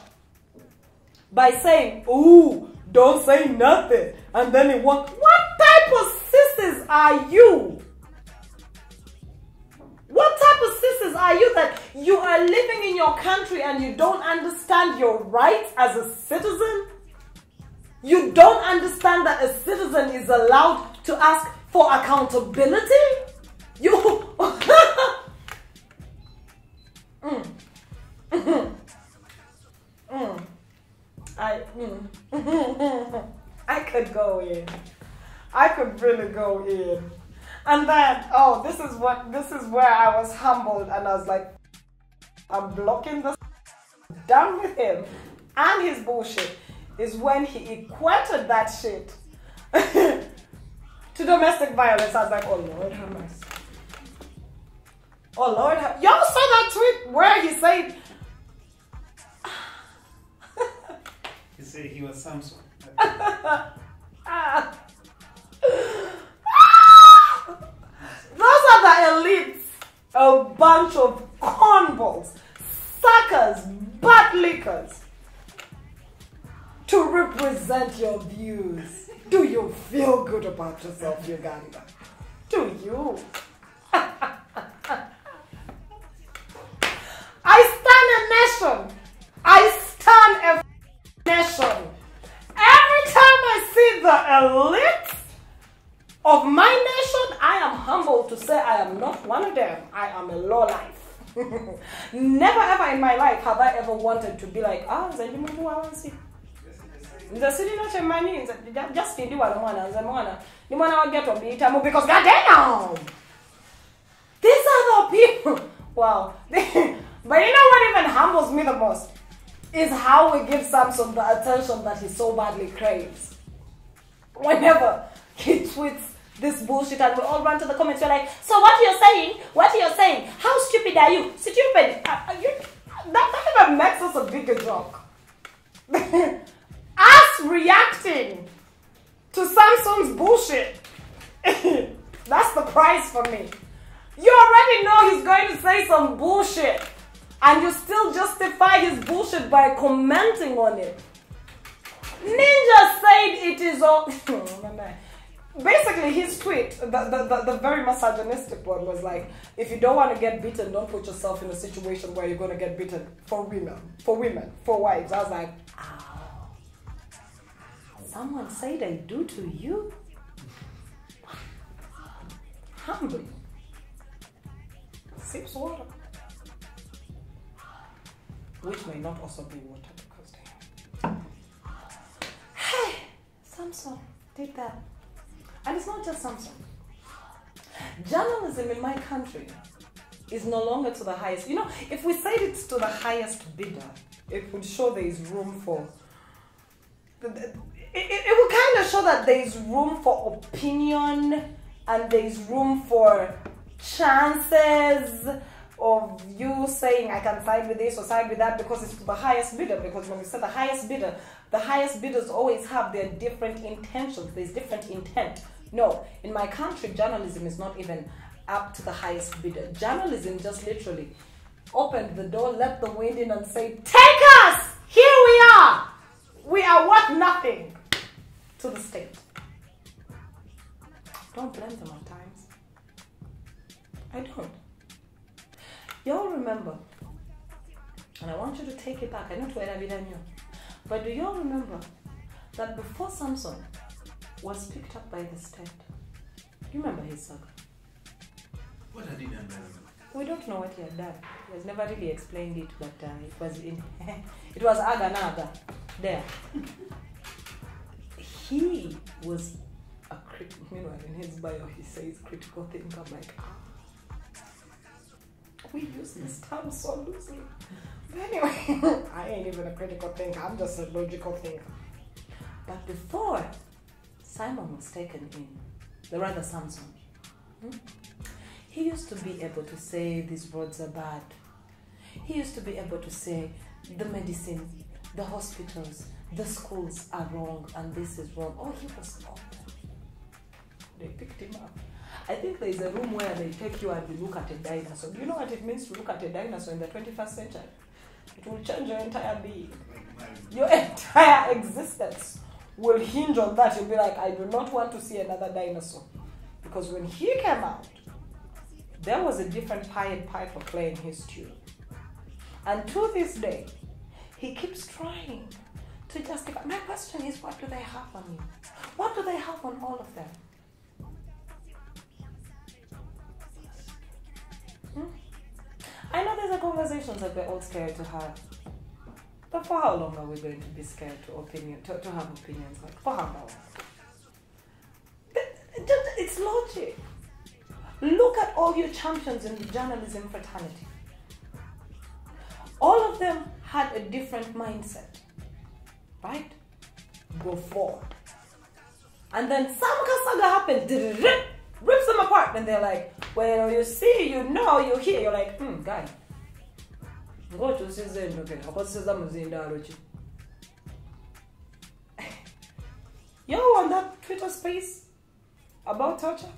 by saying, ooh, don't say nothing, and then it won't? What type of sissies are you? What type of sissies are you that you are living in your country and you don't understand your rights as a citizen? You don't understand that a citizen is allowed to ask for accountability? You... could go in. I could really go in. And then, this is where I was humbled and I was like, I'm blocking this. Done with him and his bullshit is when he equated that shit to domestic violence. I was like, oh Lord have mercy. Oh Lord have... Y'all saw that tweet where he said... He said he was Samson. Those are the elites. A bunch of cornballs, suckers, butt lickers to represent your views. Do you feel good about yourself, Uganda? Do you? I stand a nation. I stand a nation. Every time I see the elites of my nation, I am humbled to say I am not one of them. I am a lowlife. Never ever in my life have I ever wanted to be like, the city not money, just in the one get to beat because goddamn, these are the people. Wow. But you know what even humbles me the most is how we give Samson the attention that he so badly craves. Whenever he tweets this bullshit and we all run to the comments, we're like, so what you're saying, how stupid are you? Stupid. That even makes us a bigger joke. Us reacting to Samson's bullshit. That's the prize for me. You already know he's going to say some bullshit and you still justify his bullshit by commenting on it. Ninja said it is all... Basically, his tweet, the very misogynistic one, was like, if you don't want to get beaten, don't put yourself in a situation where you're going to get beaten for women, for wives. I was like, ow. Someone say they do to you? Humbling. Sips water. Which may not also be water because they... Hey, Samson did that. And it's not just Samson. Journalism in my country is no longer to the highest. You know, if we said it's to the highest bidder, it would show there is room for... It would kind of show that there is room for opinion and there is room for chances of you saying I can side with this or side with that because it's to the highest bidder. Because when we say the highest bidders always have their different intentions. There's different intent. No, in my country, journalism is not even up to the highest bidder. Journalism just literally opened the door, let the wind in and said, take us! Here we are! We are worth nothing to the state. Don't blame them at times. I don't. Y'all remember, and I want you to take it back. I know to where you, but do y'all remember that before Samson was picked up by the state, you remember his saga? What had he done? We don't know what he had done. He has never really explained it, but it was in it was Aganaga there. He was a critical. Meanwhile, in his bio, he says critical thinker. I'm like, we use this term so loosely. But anyway, I ain't even a critical thinker. I'm just a logical thinker. But before Simon was taken in, Samson, he used to be able to say these roads are bad. He used to be able to say the medicine, the hospitals, the schools are wrong and this is wrong. Oh, he was open. They picked him up. I think there is a room where they take you and you look at a dinosaur. Do you know what it means to look at a dinosaur in the 21st century? It will change your entire being. Your entire existence will hinge on that. You'll be like, I do not want to see another dinosaur. Because when he came out, there was a different Pied Piper playing his tune. And to this day, he keeps trying to justify. My question is, what do they have on you? What do they have on all of them? I know these are conversations that we're all scared to have. But for how long are we going to be scared to have opinions? Like, for how long? It's logic. Look at all your champions in the journalism fraternity. All of them had a different mindset, right? Go forward. And then some kasaga happened, rips them apart, and they're like, well, you see, you know, you hear. You're like, guy. Go to season, okay. You're on that Twitter space about torture?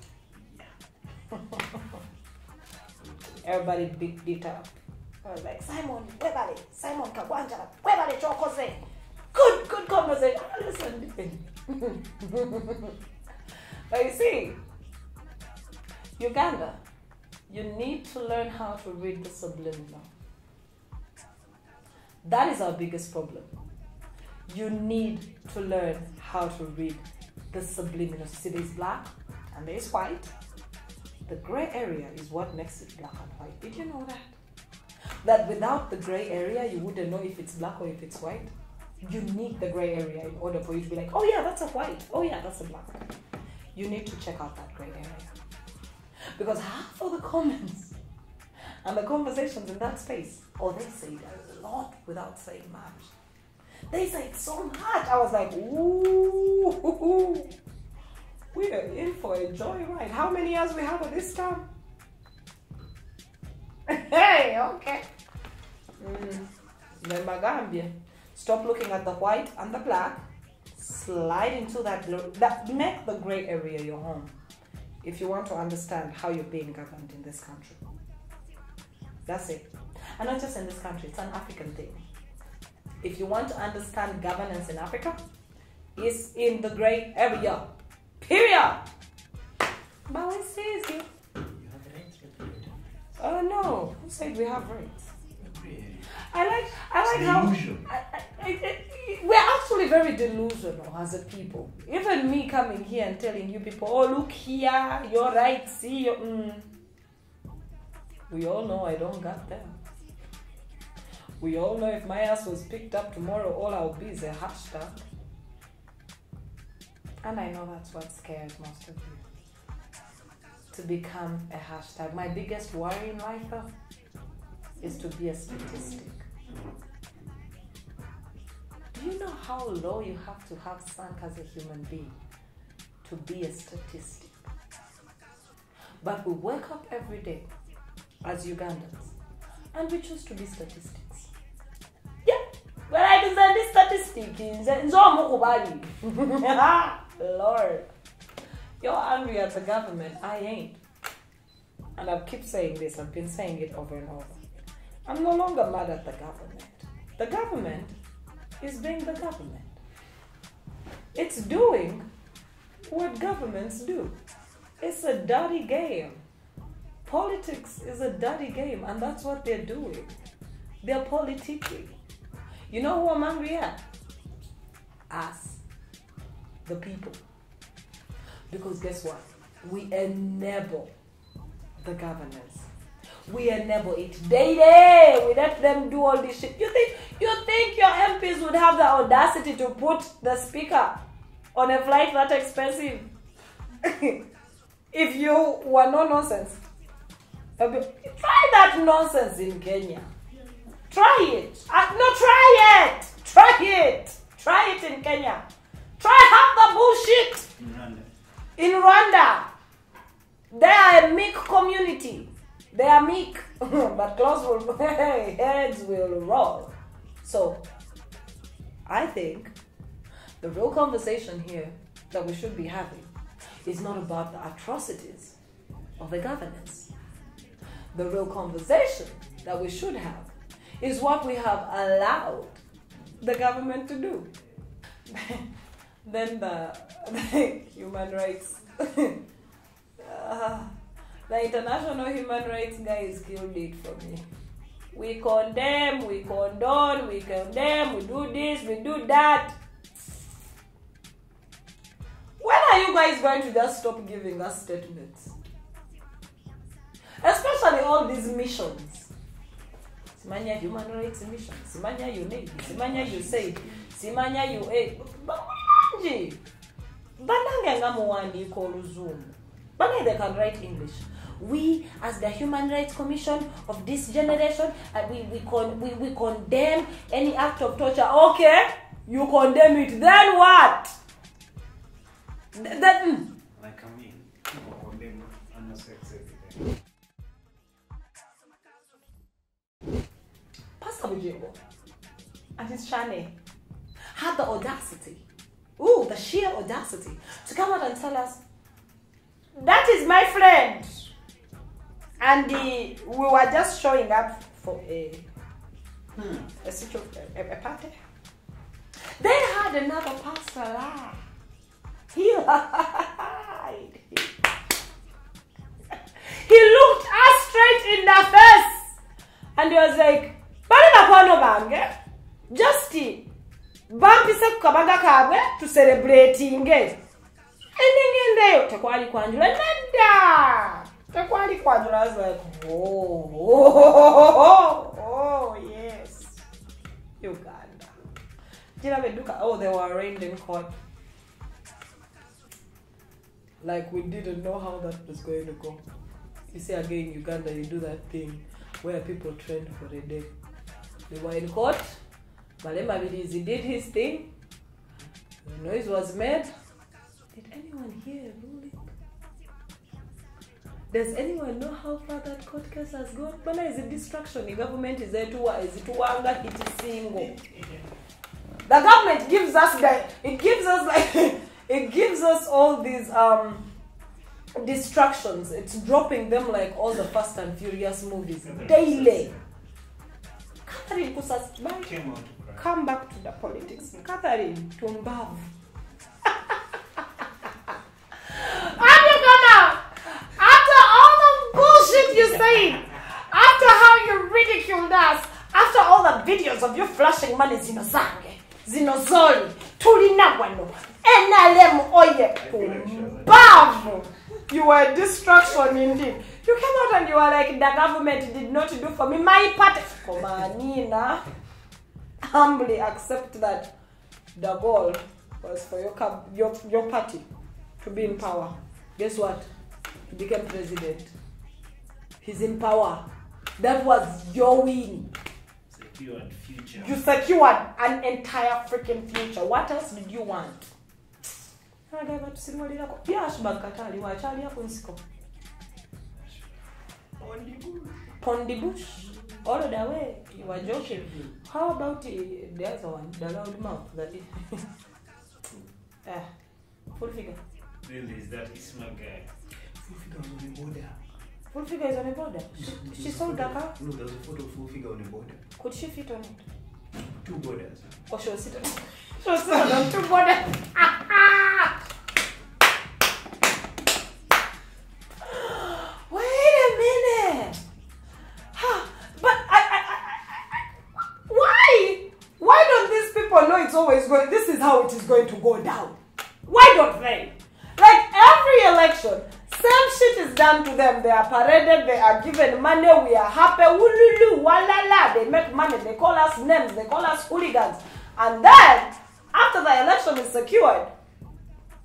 Everybody beat up. I was like, Simon, webale, Simon Kagwanja, webale chokoze. Good conversation. Listen. But you see, Uganda, you need to learn how to read the subliminal. That is our biggest problem. You need to learn how to read the subliminal. See, there's black and there's white. The gray area is what makes it black and white. Did you know that? That without the gray area, you wouldn't know if it's black or if it's white. You need the gray area in order for you to be like, oh yeah, that's a white. Oh yeah, that's a black. You need to check out that gray area. Because half of the comments and the conversations in that space, they say a lot without saying much. They say so much. I was like, ooh, we are in for a joyride. How many years we have at this time? Hey, okay. Then Magambia. Stop looking at the white and the black. Slide into that make the gray area your home. If you want to understand how you're being governed in this country. That's it. And not just in this country, it's an African thing. If you want to understand governance in Africa, it's in the gray area. Period. But we see you. You have rights, but you don't have rights. Oh no, who said we have rights? I like delusion. how we're actually very delusional as a people. Even me coming here and telling you people, oh look here, you're right, see you. We all know I don't got them. We all know if my ass was picked up tomorrow, all I'll be is a hashtag. And I know that's what scares most of you. To become a hashtag. My biggest worry in life though is to be a statistic. Do you know how low you have to have sunk as a human being to be a statistic? But we wake up every day as Ugandans and we choose to be statistics. Yeah, but I can say this statistic Lord, you're angry at the government. I ain't. And I keep saying this, I've been saying it over and over. I'm no longer mad at the government. The government is being the government. It's doing what governments do. It's a dirty game. Politics is a dirty game, and that's what they're doing. They're politicking. You know who I'm angry at? Us, the people. Because guess what? We enable the governance. We enable it. Day. We let them do all this shit. You think your MPs would have the audacity to put the speaker on a flight that expensive? If you were no nonsense. Try that nonsense in Kenya. Try it. Try it. Try it. Try it in Kenya. Try half the bullshit in Rwanda. They are a meek community. They are meek, but heads will roll. So, I think the real conversation here that we should be having is not about the atrocities of the governance. The real conversation that we should have is what we have allowed the government to do. Then the human rights. The international human rights guys killed it for me. We condemn, we condone, we condemn, we do this, we do that. When are you guys going to just stop giving us statements? Especially all these missions. Simanya human rights mission. Simanya you need. Simanya you say. Simanya you ate. Banange ngamuwandi ko Zoom. But they can write English. We, as the Human Rights Commission of this generation, we condemn any act of torture. Okay, you condemn it. Then what? Like, I mean, people condemn unnecessary everything. Pastor Bujimbo and his Shane had the audacity, the sheer audacity, to come out and tell us, that is my friend. And we were just showing up for a party. They had another pastor lie. He lied. He looked us straight in the face. And he was like, just bampise kukabaga kabwe to celebrating it. Endingendeyo tekwali kwanjula nada. Tekwali kwanjula. I was like, oh yes. Uganda. They were arraigned in court. Like we didn't know how that was going to go. You see, again, Uganda, you do that thing where people trend for a day. They were in court. Malema Bilizi did his thing. The noise was made. Did anyone hear a ruling? Does anyone know how far that court case has gone? Bana is a distraction. The government is there to wanga it single. The government gives us it gives us all these distractions. It's dropping them like all the Fast and Furious movies daily. Catherine Kusas, come back to the politics. Catherine Tumbav. Have you come out? After all the bullshit you saying, after how you ridiculed us, after all the videos of you flashing money zinozange, zinozoli, tulinagwano, NLM oye Tumbav. You were a distraction indeed. You came out and you were like, the government did not do for me. My party. Komanina, humbly accept that the goal was for your party to be in power. Guess what? He became president. He's in power. That was your win. Secured future. You secured an entire freaking future. What else did you want? Pondi bush. All the way. You were joking. How about the other one? The loud mouth. Full figure. Really, is that Isma guy? Full figure was on the border. Full figure is on the border. She sold the car? No, there was a photo of full figure on the border. Could she fit on it? 2 borders. Or she was sitting on it? She was sitting on 2 borders. Wait a minute. But why don't these people know it's always going, this is how it is going to go down? Why don't they? Like every election, same shit is done to them. They are paraded, they are given money, we are happy, wululu, walala, they make money, they call us names, they call us hooligans. And then, after the election is secured,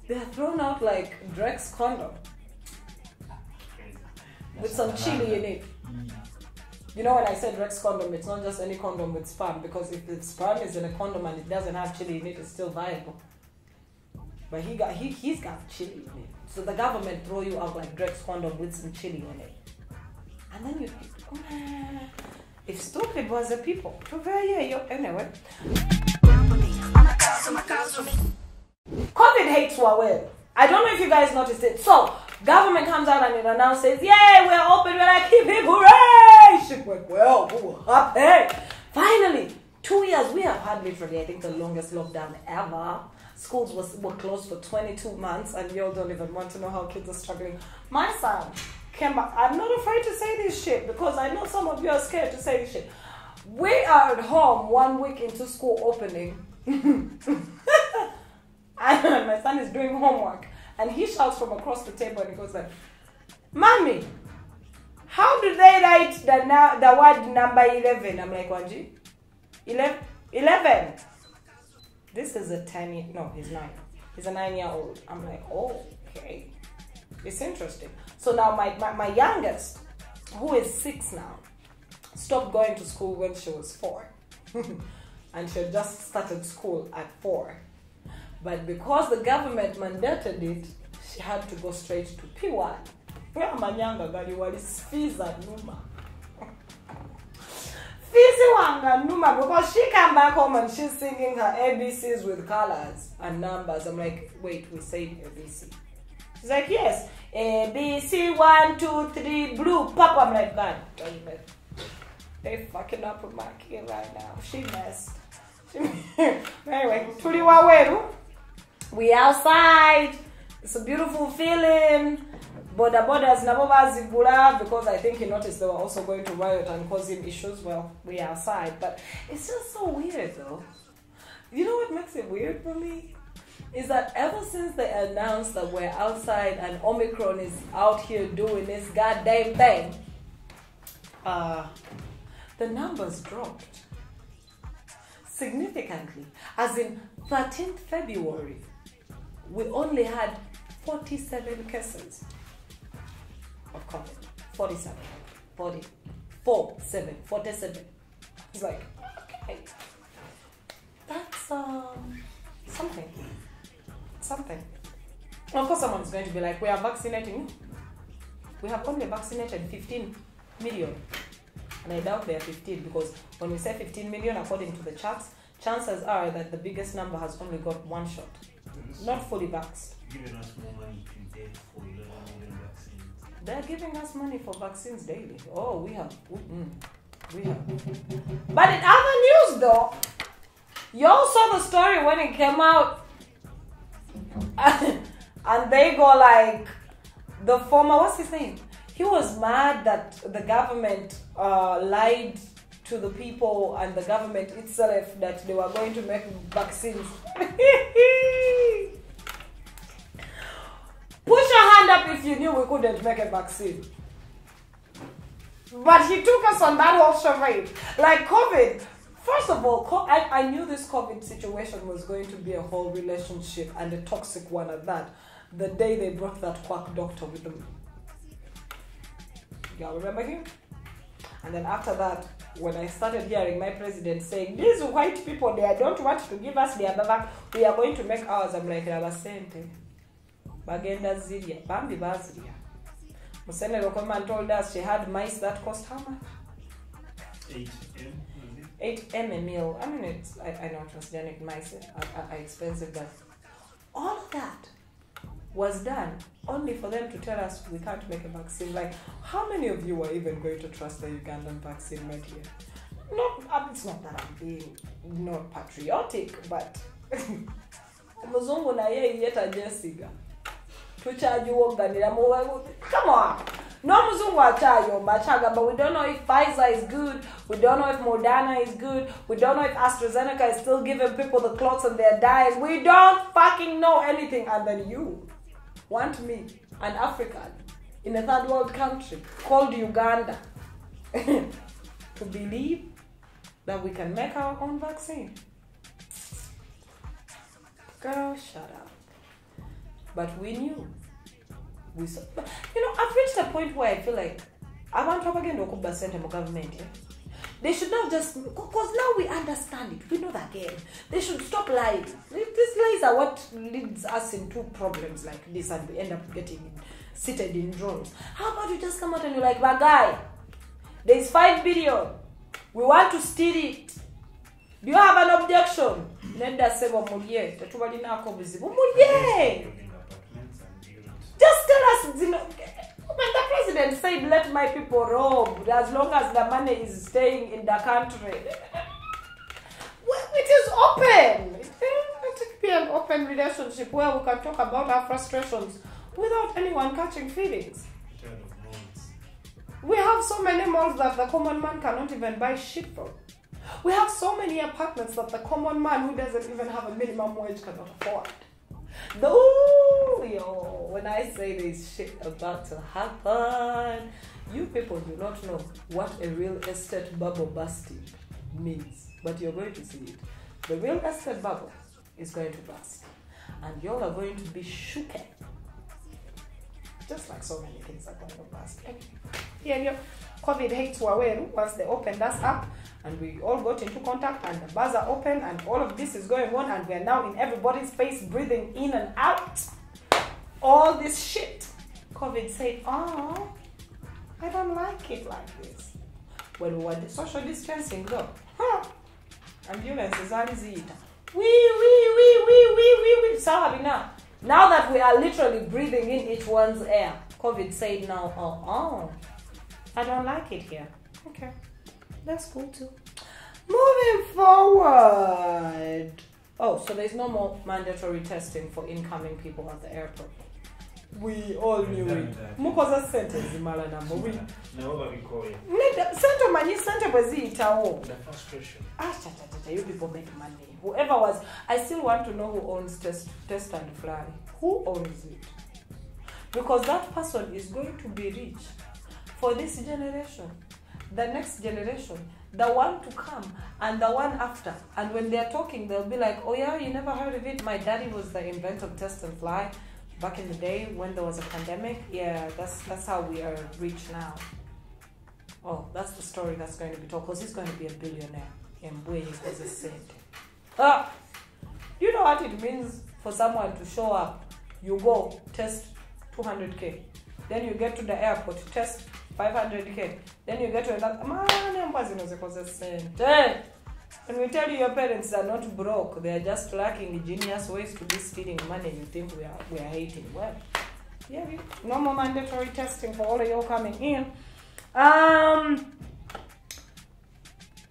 they are thrown out like Drake's condom. With some chili in it. You know when I said Rex condom, it's not just any condom with sperm, because if the sperm is in a condom and it doesn't have chili in it, it's still viable. But he's got chili in it. So the government throw you out like Rex condom with some chili on it. And then you if stupid was the people. Anyway. COVID hates Huawei. I don't know if you guys noticed it. So government comes out and it announces, yay, we're open, we're like, hip hip hooray! Shit went well, we were happy. Finally, 2 years, we have had literally, I think, the longest lockdown ever. Schools were closed for 22 months, and you all don't even want to know how kids are struggling. My son came back. I'm not afraid to say this shit, because I know some of you are scared to say this shit. We are at home 1 week into school opening. And my son is doing homework. And he shouts from across the table and he goes like, Mommy, how do they write the word number 11? I'm like, Wanji? 11? This is a 10-year, no, he's 9. He's a 9-year-old. I'm like, oh, okay. It's interesting. So now my youngest, who is 6 now, stopped going to school when she was 4. And she had just started school at 4. But because the government mandated it, she had to go straight to P1. Where Manyanga gali wali fees and Numa. Fees wanga Numa, because she came back home and she's singing her ABCs with colors and numbers. I'm like, wait, we said ABC. She's like, yes, ABC, 1, 2, 3, blue, purple. I'm like, God damn it. They fucking up with my kid right now. She messed. Anyway, tuliwa weru. We outside. It's a beautiful feeling. Boda bodas nabo bazigula, because I think he noticed they were also going to riot and cause him issues. Well, we outside, but it's just so weird though. You know what makes it weird for me? Is that ever since they announced that we're outside and Omicron is out here doing this goddamn thing, the numbers dropped significantly. As in 13th February, we only had 47 cases of COVID. 47. 47. It's like, okay, that's something. Of course, someone's going to be like, we are vaccinating you. We have only vaccinated 15 million. And I doubt they are 15, because when we say 15 million, according to the charts, chances are that the biggest number has only got 1 shot. Not fully vaxxed. Giving us more money to pay for 11 million vaccines. They're giving us money for vaccines daily. Oh, we have. We have. But in other news, though, you all saw the story when it came out. And they go like, the former, what's his name? He was mad that the government lied to the people and the government itself that they were going to make vaccines. Put your hand up if you knew we couldn't make a vaccine. But he took us on that whole charade. Like COVID. First of all, I knew this COVID situation was going to be a whole relationship, and a toxic one at that. The day they brought that quack doctor with them. Y'all remember him? And then after that, when I started hearing my president saying, these white people, they don't want to give us their back, we are going to make ours. I'm like, Rabasente. Bagenda Zilia. Bambi Bazilia. Musene Lokoman told us she had mice that cost how much? 8M. 8M a meal. I mean, it's, I know transgenic mice are expensive, but all of that was done only for them to tell us we can't make a vaccine. Like, how many of you are even going to trust the Ugandan vaccine right here? It's not that I'm being not patriotic, but Muzungu na ye yeta Jessica. Come on. No Muzungu achayo machaga, but we don't know if Pfizer is good. We don't know if Moderna is good. We don't know if AstraZeneca is still giving people the clots and they're dying. We don't fucking know anything. And then you want me, an African, in a third world country called Uganda, to believe that we can make our own vaccine? Girl, shut up. But we knew. You know, I've reached a point where I feel like I want to again to the center government. Yeah? They should not just, because now we understand it. We know that game. They should stop lying. These lies are what leads us into problems like this, and we end up getting seated in drones. How about you just come out and you're like, my guy, there's 5 billion. We want to steal it. Do you have an objection? Just tell us, when the president said, let my people rob, as long as the money is staying in the country. Well, it is open. Let it be an open relationship where we can talk about our frustrations without anyone catching feelings. We have so many malls that the common man cannot even buy shit from. We have so many apartments that the common man who doesn't even have a minimum wage cannot afford. When I say this shit about to happen, you people do not know what a real estate bubble busting means. But you're going to see it. The real estate bubble is going to bust. And y'all are going to be shooked. Just like so many things are going to pass. Yeah, COVID hates Waweru once they opened us up and we all got into contact and the bars are open and all of this is going on and we're now in everybody's face breathing in and out. All this shit. COVID said, oh, I don't like it like this. When we were social distancing though, ambulances are easy. We. So now that we are literally breathing in each one's air, COVID said now, oh, I don't like it here. Okay, that's cool too. Moving forward. Oh, so there's no more mandatory testing for incoming people at the airport. We all knew it. Mukoza sentence mala number. We never recall it. Sento mani sento bazitawo. The frustration. You people make money. Whoever was, I still want to know who owns test and fly. Who owns it? Because that person is going to be rich for this generation, the next generation, the one to come, and the one after. And when they're talking, they'll be like, oh yeah, you never heard of it? My daddy was the inventor of test and fly back in the day when there was a pandemic. Yeah, that's how we are rich now. Oh, that's the story that's going to be told, because he's going to be a billionaire. And boy, he was a saint. You know what it means for someone to show up? You go, test 200K. Then you get to the airport, test 500K. Then you get to another. When we tell you your parents are not broke, they are just lacking ingenious ways to be stealing money, you think we are hating. Well, yeah, no more mandatory testing for all of you coming in.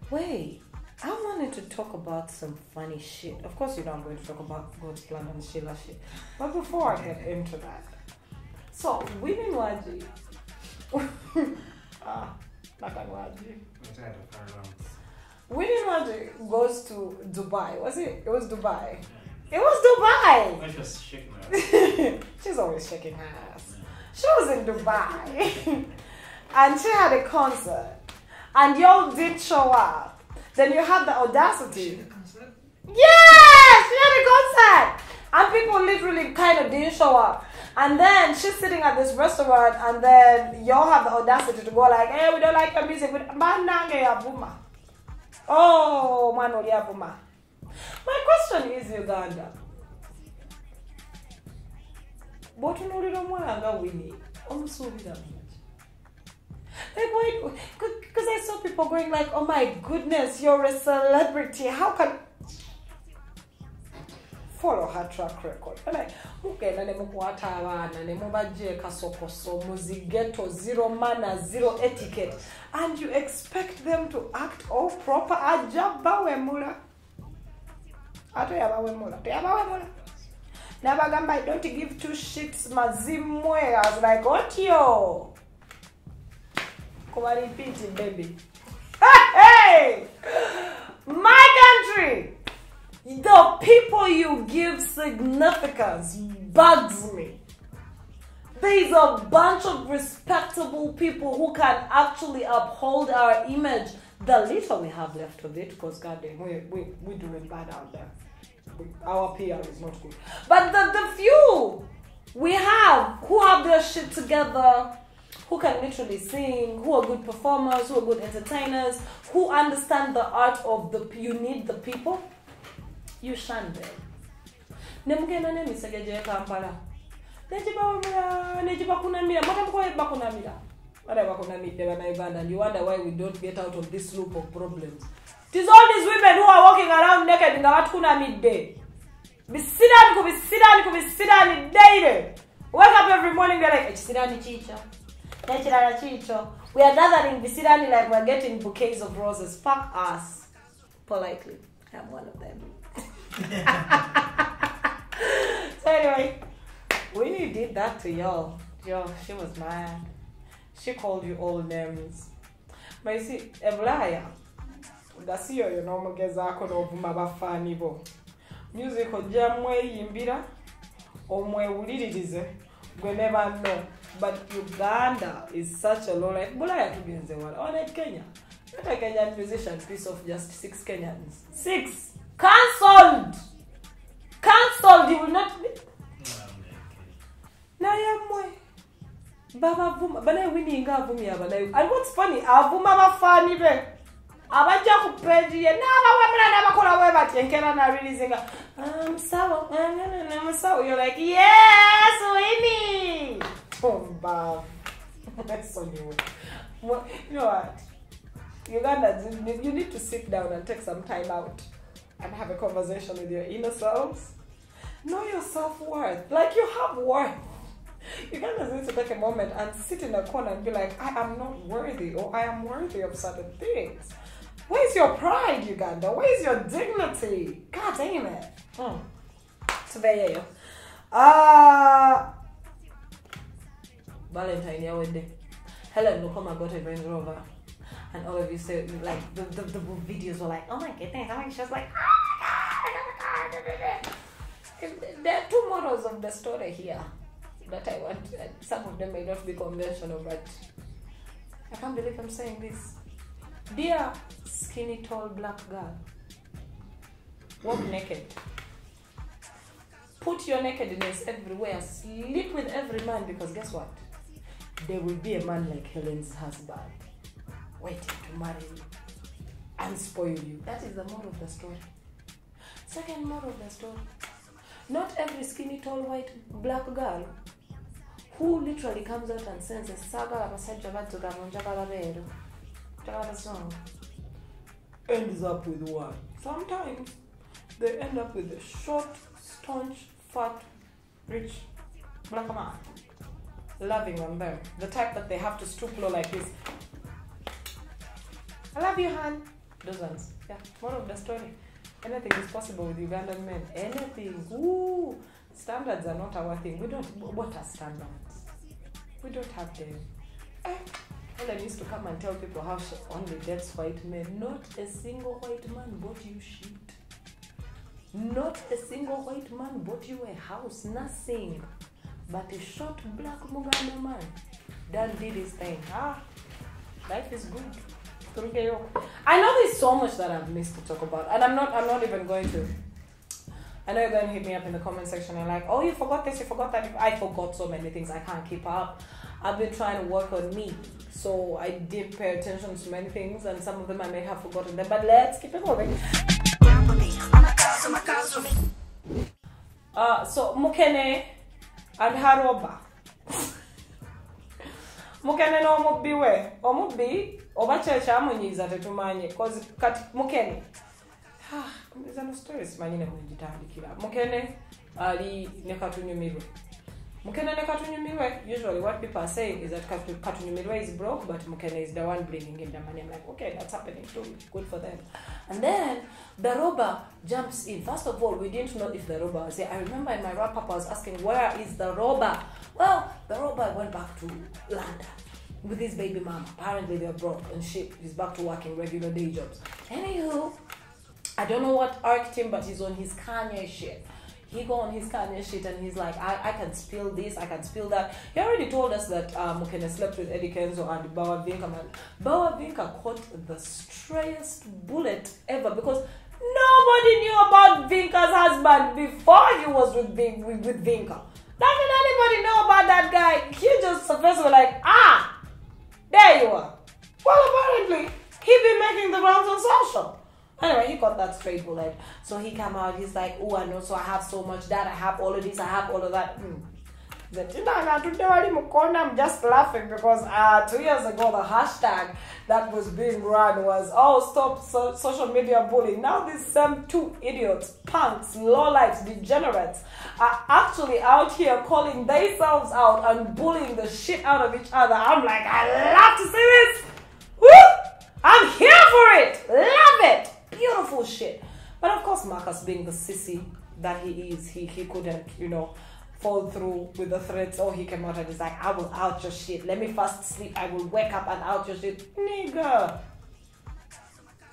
Wait, I wanted to talk about some funny shit. Of course, you know I'm going to talk about God's plan and Sheila shit. But before I get into that, so Winnie Waji, Winnie Waji goes to Dubai. Was it? It was Dubai. It was Dubai. I just shaking my ass. She's always shaking her ass. She was in Dubai and she had a concert and y'all did show up. Then you had the audacity. Yes, she had a concert and people literally kind of didn't show up. And then she's sitting at this restaurant and then y'all have the audacity to go like, hey, we don't like your music. Oh, man, my question is, Uganda. What do you know Winnie? Like, why? Because I saw people going like, oh my goodness, you're a celebrity. How can... Follow her track record. Like, zero manners, zero etiquette, and you expect them to act all proper. Don't give two shits, mazimwe. I was like, what yo? Come on, repeat it, baby. Hey! My country! The people you give significance bugs me. There's a bunch of respectable people who can actually uphold our image. The little we have left of it, because goddamn, we're doing bad out there. Our PR is not good. But the few we have who have their shit together, who can literally sing, who are good performers, who are good entertainers, who understand the art of you need the people. You shun them. Nemugenda ne misegeje Kampala. Nejiba kunamira. Mwatamkoe bakunamira. Wada bakunamira bana Uganda, and you wonder why we don't get out of this loop of problems. It is all these women who are walking around naked in the Watkuna midday. Bisidani daily. Wake up every morning, they're like, Sidani Chicho. We are gathering Bisidani like we're getting bouquets of roses. Fuck us. Politely. I'm one of them. So anyway, Winnie did that to y'all. Yo, she was mad. She called you all names. But you see, Eblaya, that's you know, Magazako of Mabafani bo. Music or jamwe yimbira, or mwe ulirize, we never know. But Uganda is such a low life. Bulaya to be in the world. Oh, like Kenya. Not a Kenyan musician, piece of just 6 Kenyans. 6! Cancelled! You will not be. Nayamwe. Baba vuma, bana winning avumi abana. And what's funny, avuma bafani be. Abaja ku page ye na abawemera n'abakola bwe batyenkera na releasing. I'm so. You're like, yes, Winnie. Oh, wow. That's so new. Well, you know what? Uganda, you need to sit down and take some time out and have a conversation with your inner selves. Know your self-worth. Like you have worth. Ugandans need to take a moment and sit in a corner and be like, I am not worthy, or I am worthy of certain things. Where's your pride, Uganda? Where's your dignity? God damn it. So there you go. Valentine, yeah, one day. Helen Lukoma got a Range Rover. And all of you said, like, the videos were like, oh my goodness. I mean, she was like, oh my God. There are two models of the story here that I want. Some of them may not be conventional, but I can't believe I'm saying this. Dear skinny, tall, black girl, walk naked. Put your nakedness everywhere. Sleep with every man, because guess what? There will be a man like Helen's husband waiting to marry you and spoil you. That is the moral of the story. Second moral of the story. Not every skinny, tall, white, black girl who literally comes out and says, ends up with what? Sometimes they end up with a short, staunch, fat, rich black man loving on them. The type that they have to stoop low like this. I love you, Han. Those ones. Yeah, more of the story. Anything is possible with Ugandan men. Anything. Ooh. Standards are not our thing. We don't. What are standards? We don't have them. Helen used to come and tell people how she only dates white men. Not a single white man bought you shit. Not a single white man bought you a house. Nothing. But a short black Muganda man that did his thing. Life is good. I know there's so much that I've missed to talk about, and I'm not even going to. I know you're going to hit me up in the comment section and like, oh, you forgot this, you forgot that. I forgot so many things. I can't keep up. I've been trying to work on me, so I did pay attention to many things, and some of them I may have forgotten them. But let's keep it moving. So Mukene and Haroba. Mukene no mubi we. Omubi obachecha amunyiza tetumanye cause kati Mukene. There's no stories manyine munjitandikira. Mukene ali nekatunyumirwe. Mukene nekatunyumirwe. Usually what people are saying is that katunyumirwe is broke, but Mukene is the one bringing in the money. I'm like, okay, that's happening too. Good for them. And then the robber jumps in. First of all, we didn't know if the robber was here. I remember in my wrap-up I was asking, where is the robber? Well, the robber went back to London with his baby mama. Apparently they're broke and shit. He's back to working regular day jobs. Anywho, I don't know what irked him, but he's on his Kanye shit. He go on his Kanye shit and he's like, I can spill this, I can spill that. He already told us that Mukene slept with Eddie Kenzo and Bawa Vinka, man. Bawa Vinka caught the strayest bullet ever because nobody knew about Vinka's husband before he was with Vinka. How did anybody know about that guy? He just surfaced with like, there you are. Well, apparently, he been making the rounds on social. Anyway, he got that straight bullet. So he came out, he's like, oh, I know, so I have so much that, I have all of this, I have all of that. I'm just laughing because 2 years ago, the hashtag that was being run was, stop social media bullying. Now these same two idiots, punks, lowlifes, degenerates, are actually out here calling themselves out and bullying the shit out of each other. I'm like, I love to see this. Woo! I'm here for it. Love it. Beautiful shit. But of course, Marcus, being the sissy that he is, he couldn't, fall through with the threats. He came out and he's like, I will out your shit. Let me first sleep. I will wake up and out your shit. Nigga,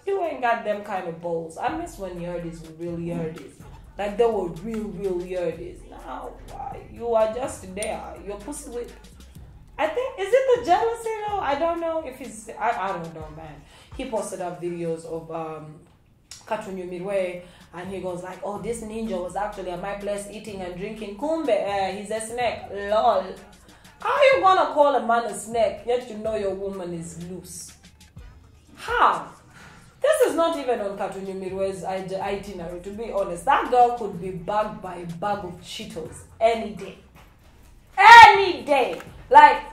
you ain't got them kind of balls. I miss when Yerdies were real Yerdies. Like they were real Yerdies. Now, you are just there. You're pussy whip. I think, is it the jealousy though? I don't know if it's, I don't know, man. He posted up videos of Katunyu Midway, and he goes like, oh, this ninja was actually at my place eating and drinking. Kumbe, he's a snake. Lol. How are you gonna call a man a snake yet you know your woman is loose? How? This is not even on Katunyumirwe's itinerary, to be honest. That girl could be bugged by a bag of Cheetos any day. Any day. Like,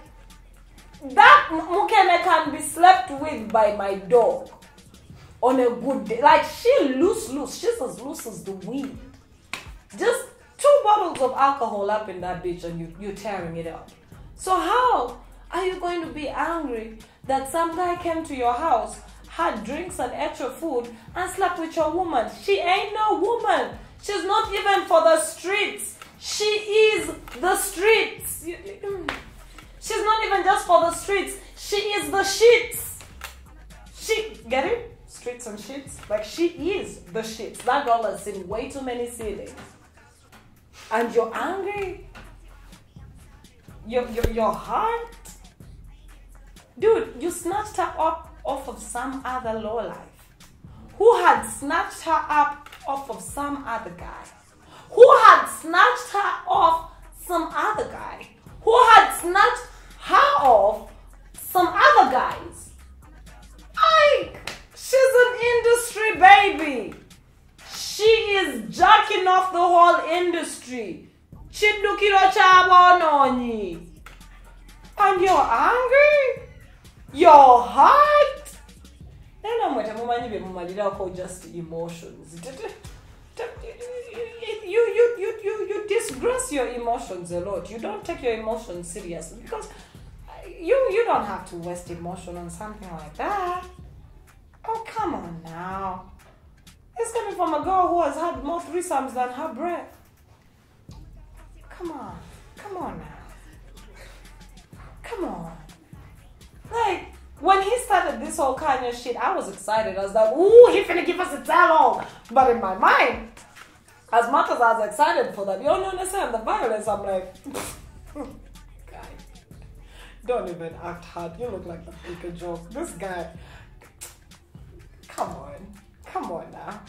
that Mukene can be slept with by my dog on a good day. Like, she loose. She's as loose as the wind. Just 2 bottles of alcohol up in that bitch and you're tearing it up. So how are you going to be angry that some guy came to your house, had drinks and ate your food, and slept with your woman? She ain't no woman. She's not even for the streets. She is the streets. She's not even just for the streets. She is the shits. She, get it? Streets and shits. Like, she is the shits. That girl has seen way too many ceilings. And you're angry? Your heart? Dude, you snatched her up off of some other lowlife who had snatched her up off of some other guy, who had snatched her off some other guy, who had snatched her off some other guys. She's an industry baby. She is jacking off the whole industry. Chidukiro chabononi. And you're angry? Your heart? Just emotions. You disgrace your emotions a lot. You don't take your emotions seriously because you don't have to waste emotion on something like that. Oh, come on now. It's coming from a girl who has had more threesomes than her breath. Come on now. Come on. Like, when he started this whole Kanye shit, I was excited. I was like, ooh, he finna give us a tell-all. But in my mind, as much as I was excited for that, you don't understand the violence. I'm like, guy, don't even act hard. You look like the bigger joke. This guy, come on now.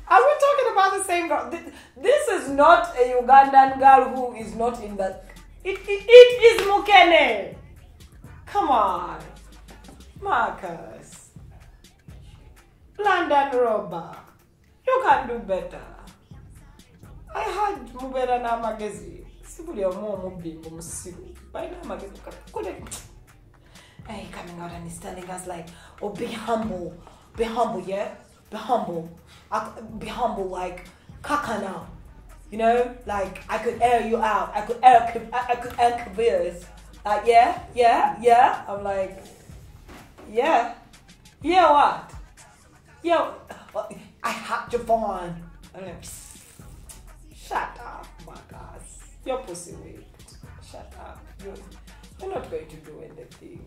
Are we talking about the same girl? This is not a Ugandan girl who is not in that. It is Mukene. Come on. Marcus. London Robber. You can do better. I had Mubera na magazine. Simply a more mubimbo musiku. By now magazine. Hey, coming out and he's telling us like, oh, be humble. Be humble, yeah? Be humble. Be humble like Kakana. You know? Like, I could air you out. I could air careers. Like, yeah. I'm like, yeah. Yeah, what? Yeah, I had your phone. I'm like, shut up, Marcus. You're pussy whipped. Shut up. You're not going to do anything.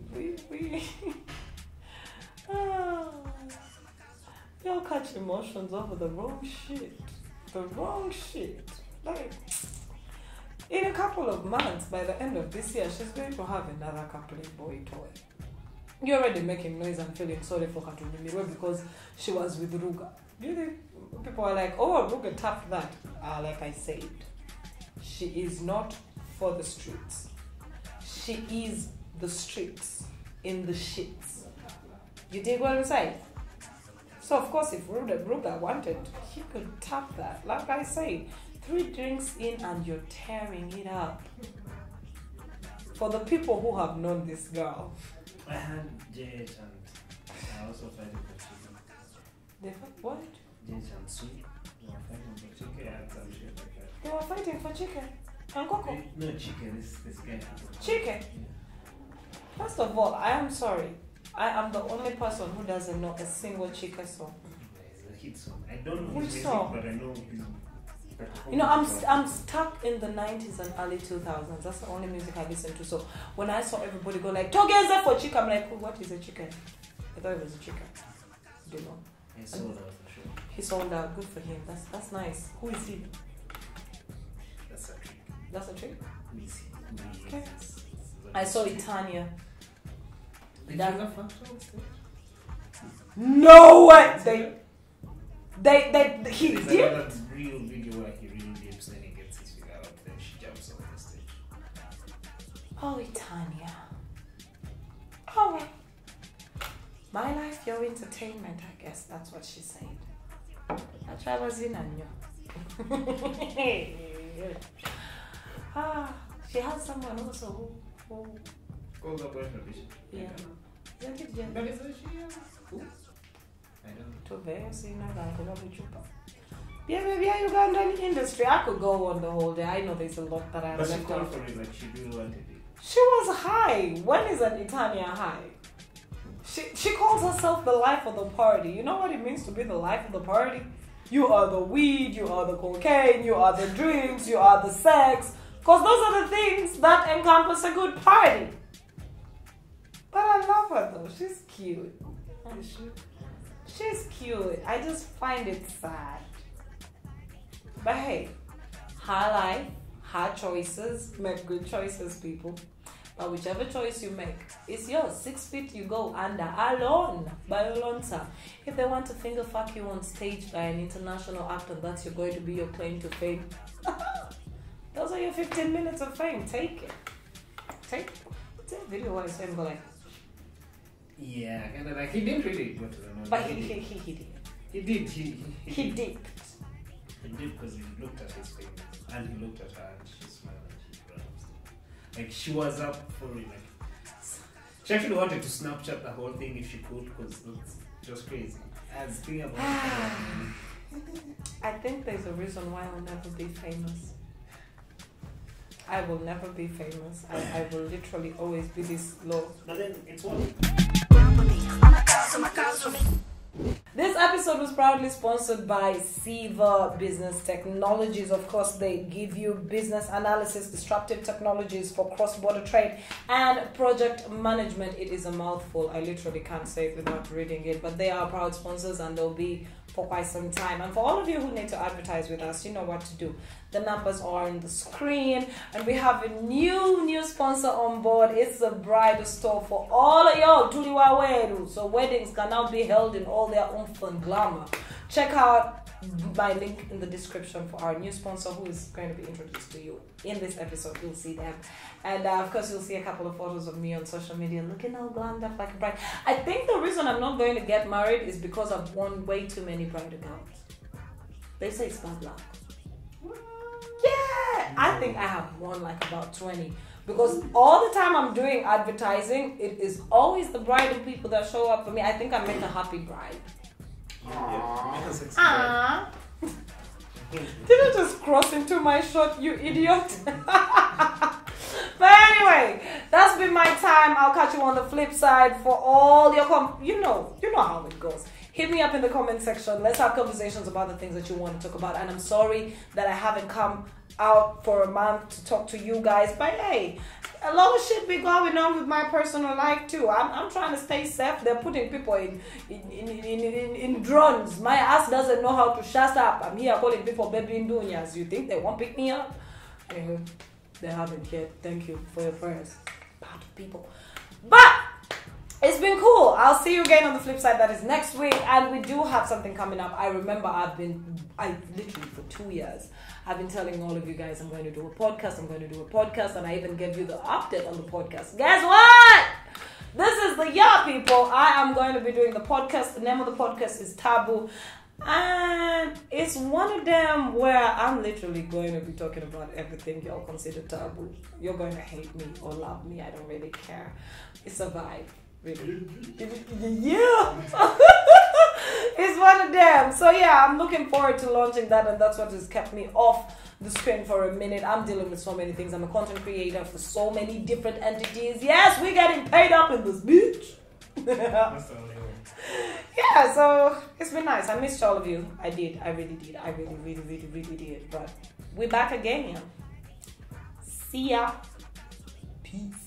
You'll catch emotions over the wrong shit. The wrong shit. Like, in a couple of months, by the end of this year, she's going to have another coupling boy toy. You're already making noise and feeling sorry for her to Nimiwe because she was with Ruga. Do you think people are like, oh, Ruga tapped that? Like I said, she is not for the streets. She is the streets in the shits. You dig what I'm saying? So of course, if Ruga wanted, he could tap that. Like I say, 3 drinks in and you're tearing it up. For the people who have known this girl. I had JH and I also fighting for chicken. They fought what? JH and Sweet. They were fighting for chicken and some shit like that. They were fighting for chicken. And Coco? No, chicken. This guy. Chicken? Yeah. First of all, I am sorry. I am the only person who doesn't know a single chicken song. It's a hit song. I don't know Which his music, song? but I know his. You know, I'm stuck in the 90s and early 2000s. That's the only music I listen to. So when I saw everybody go like, Together for chicken, I'm like, oh, what is a chicken? I thought it was a chicken. Do you know? I saw that for sure. He sold out. Good for him. That's nice. Who is he? That's a trick. That's a trick? Missy. Okay. I saw Itania. Did you have fun on stage? No way! He Is did? that real video where he really dips, then he gets his figure out, then she jumps off the stage? Oh, Tanya. Oh, well. My life, your entertainment, I guess. That's what she said. That's why I was in on you. She has someone also who Call the boyfriend, Bishop. yeah. Isn't it just But is it she? Who? I don't know. to bear, so you know, like a little chupa. Yeah, maybe Ugandan industry. I could go on the whole day. I know there's a lot that I But she left called out. for it like she really wanted it. She was high. When is an Itania high? She calls herself the life of the party. You know what it means to be the life of the party? You are the weed, you are the cocaine, you are the drinks, you are the sex. Because those are the things that encompass a good party. But I love her though. She's cute. She's cute. I just find it sad. But hey, her life, her choices. Make good choices, people. But whichever choice you make, it's yours. 6 feet you go under alone, by alone, sir. If they want to finger fuck you on stage by an international actor, that's going to be your claim to fame. Those are your 15 minutes of fame. Take it. Take it. It's a video where I'm going. Yeah, kind of like he didn't really go to the moon. But he did. He did. He did. He did. He did because he looked at his fingers and he looked at her and she smiled and she cried. Like she was up for it. Like she actually wanted to Snapchat the whole thing if she could because it was crazy. I was thinking about it. I think there's a reason why I'll never be famous. I will never be famous. I will literally always be this low. But then it's one. This episode was proudly sponsored by Siva Business Technologies. Of course, they give you business analysis, disruptive technologies for cross-border trade and project management. It is a mouthful. I literally can't say it without reading it. But they are proud sponsors and they'll be for quite some time. And for all of you who need to advertise with us, you know what to do. The numbers are on the screen. And we have a new sponsor on board. It's a bridal store for all of y'all. Tuliwa wedu. So weddings can now be held in all their oomph and glamour. Check out my link in the description for our new sponsor who is going to be introduced to you in this episode. You'll see them. And of course, you'll see a couple of photos of me on social media looking all glammed up like a bride. I think the reason I'm not going to get married is because I've won way too many bridal gowns. They say it's bad luck. Yeah, I think I have won like about 20. Because all the time I'm doing advertising, it is always the bridal people that show up for me. I think I make a happy bride. Yeah. Did you just cross into my shot, you idiot? But anyway, that's been my time. I'll catch you on the flip side for all your you know how it goes. Hit me up in the comment section. Let's have conversations about the things that you want to talk about. And I'm sorry that I haven't come out for a month to talk to you guys. But hey, a lot of shit be going on with my personal life too. I'm trying to stay safe. They're putting people in drones. My ass doesn't know how to shut up. I'm here calling people baby indunyas. You think they won't pick me up? Anyway, they haven't yet. Thank you for your prayers. Bad people. But it's been cool. I'll see you again on the flip side. That is next week. And we do have something coming up. I remember I literally for 2 years, I've been telling all of you guys I'm going to do a podcast. And I even gave you the update on the podcast. Guess what? This is the year, people. I am going to be doing the podcast. The name of the podcast is Taboo. And it's one of them where I'm literally going to be talking about everything y'all consider taboo. You're going to hate me or love me. I don't really care. It's a vibe. Really. Yeah. It's one of them. So yeah, I'm looking forward to launching that, and that's what has kept me off the screen for a minute. I'm dealing with so many things. I'm a content creator for so many different entities. Yes, we're getting paid up in this bitch. That's the only way. Yeah, so it's been nice. I missed all of you. I did. I really did. I really did. But we're back again. See ya. Peace.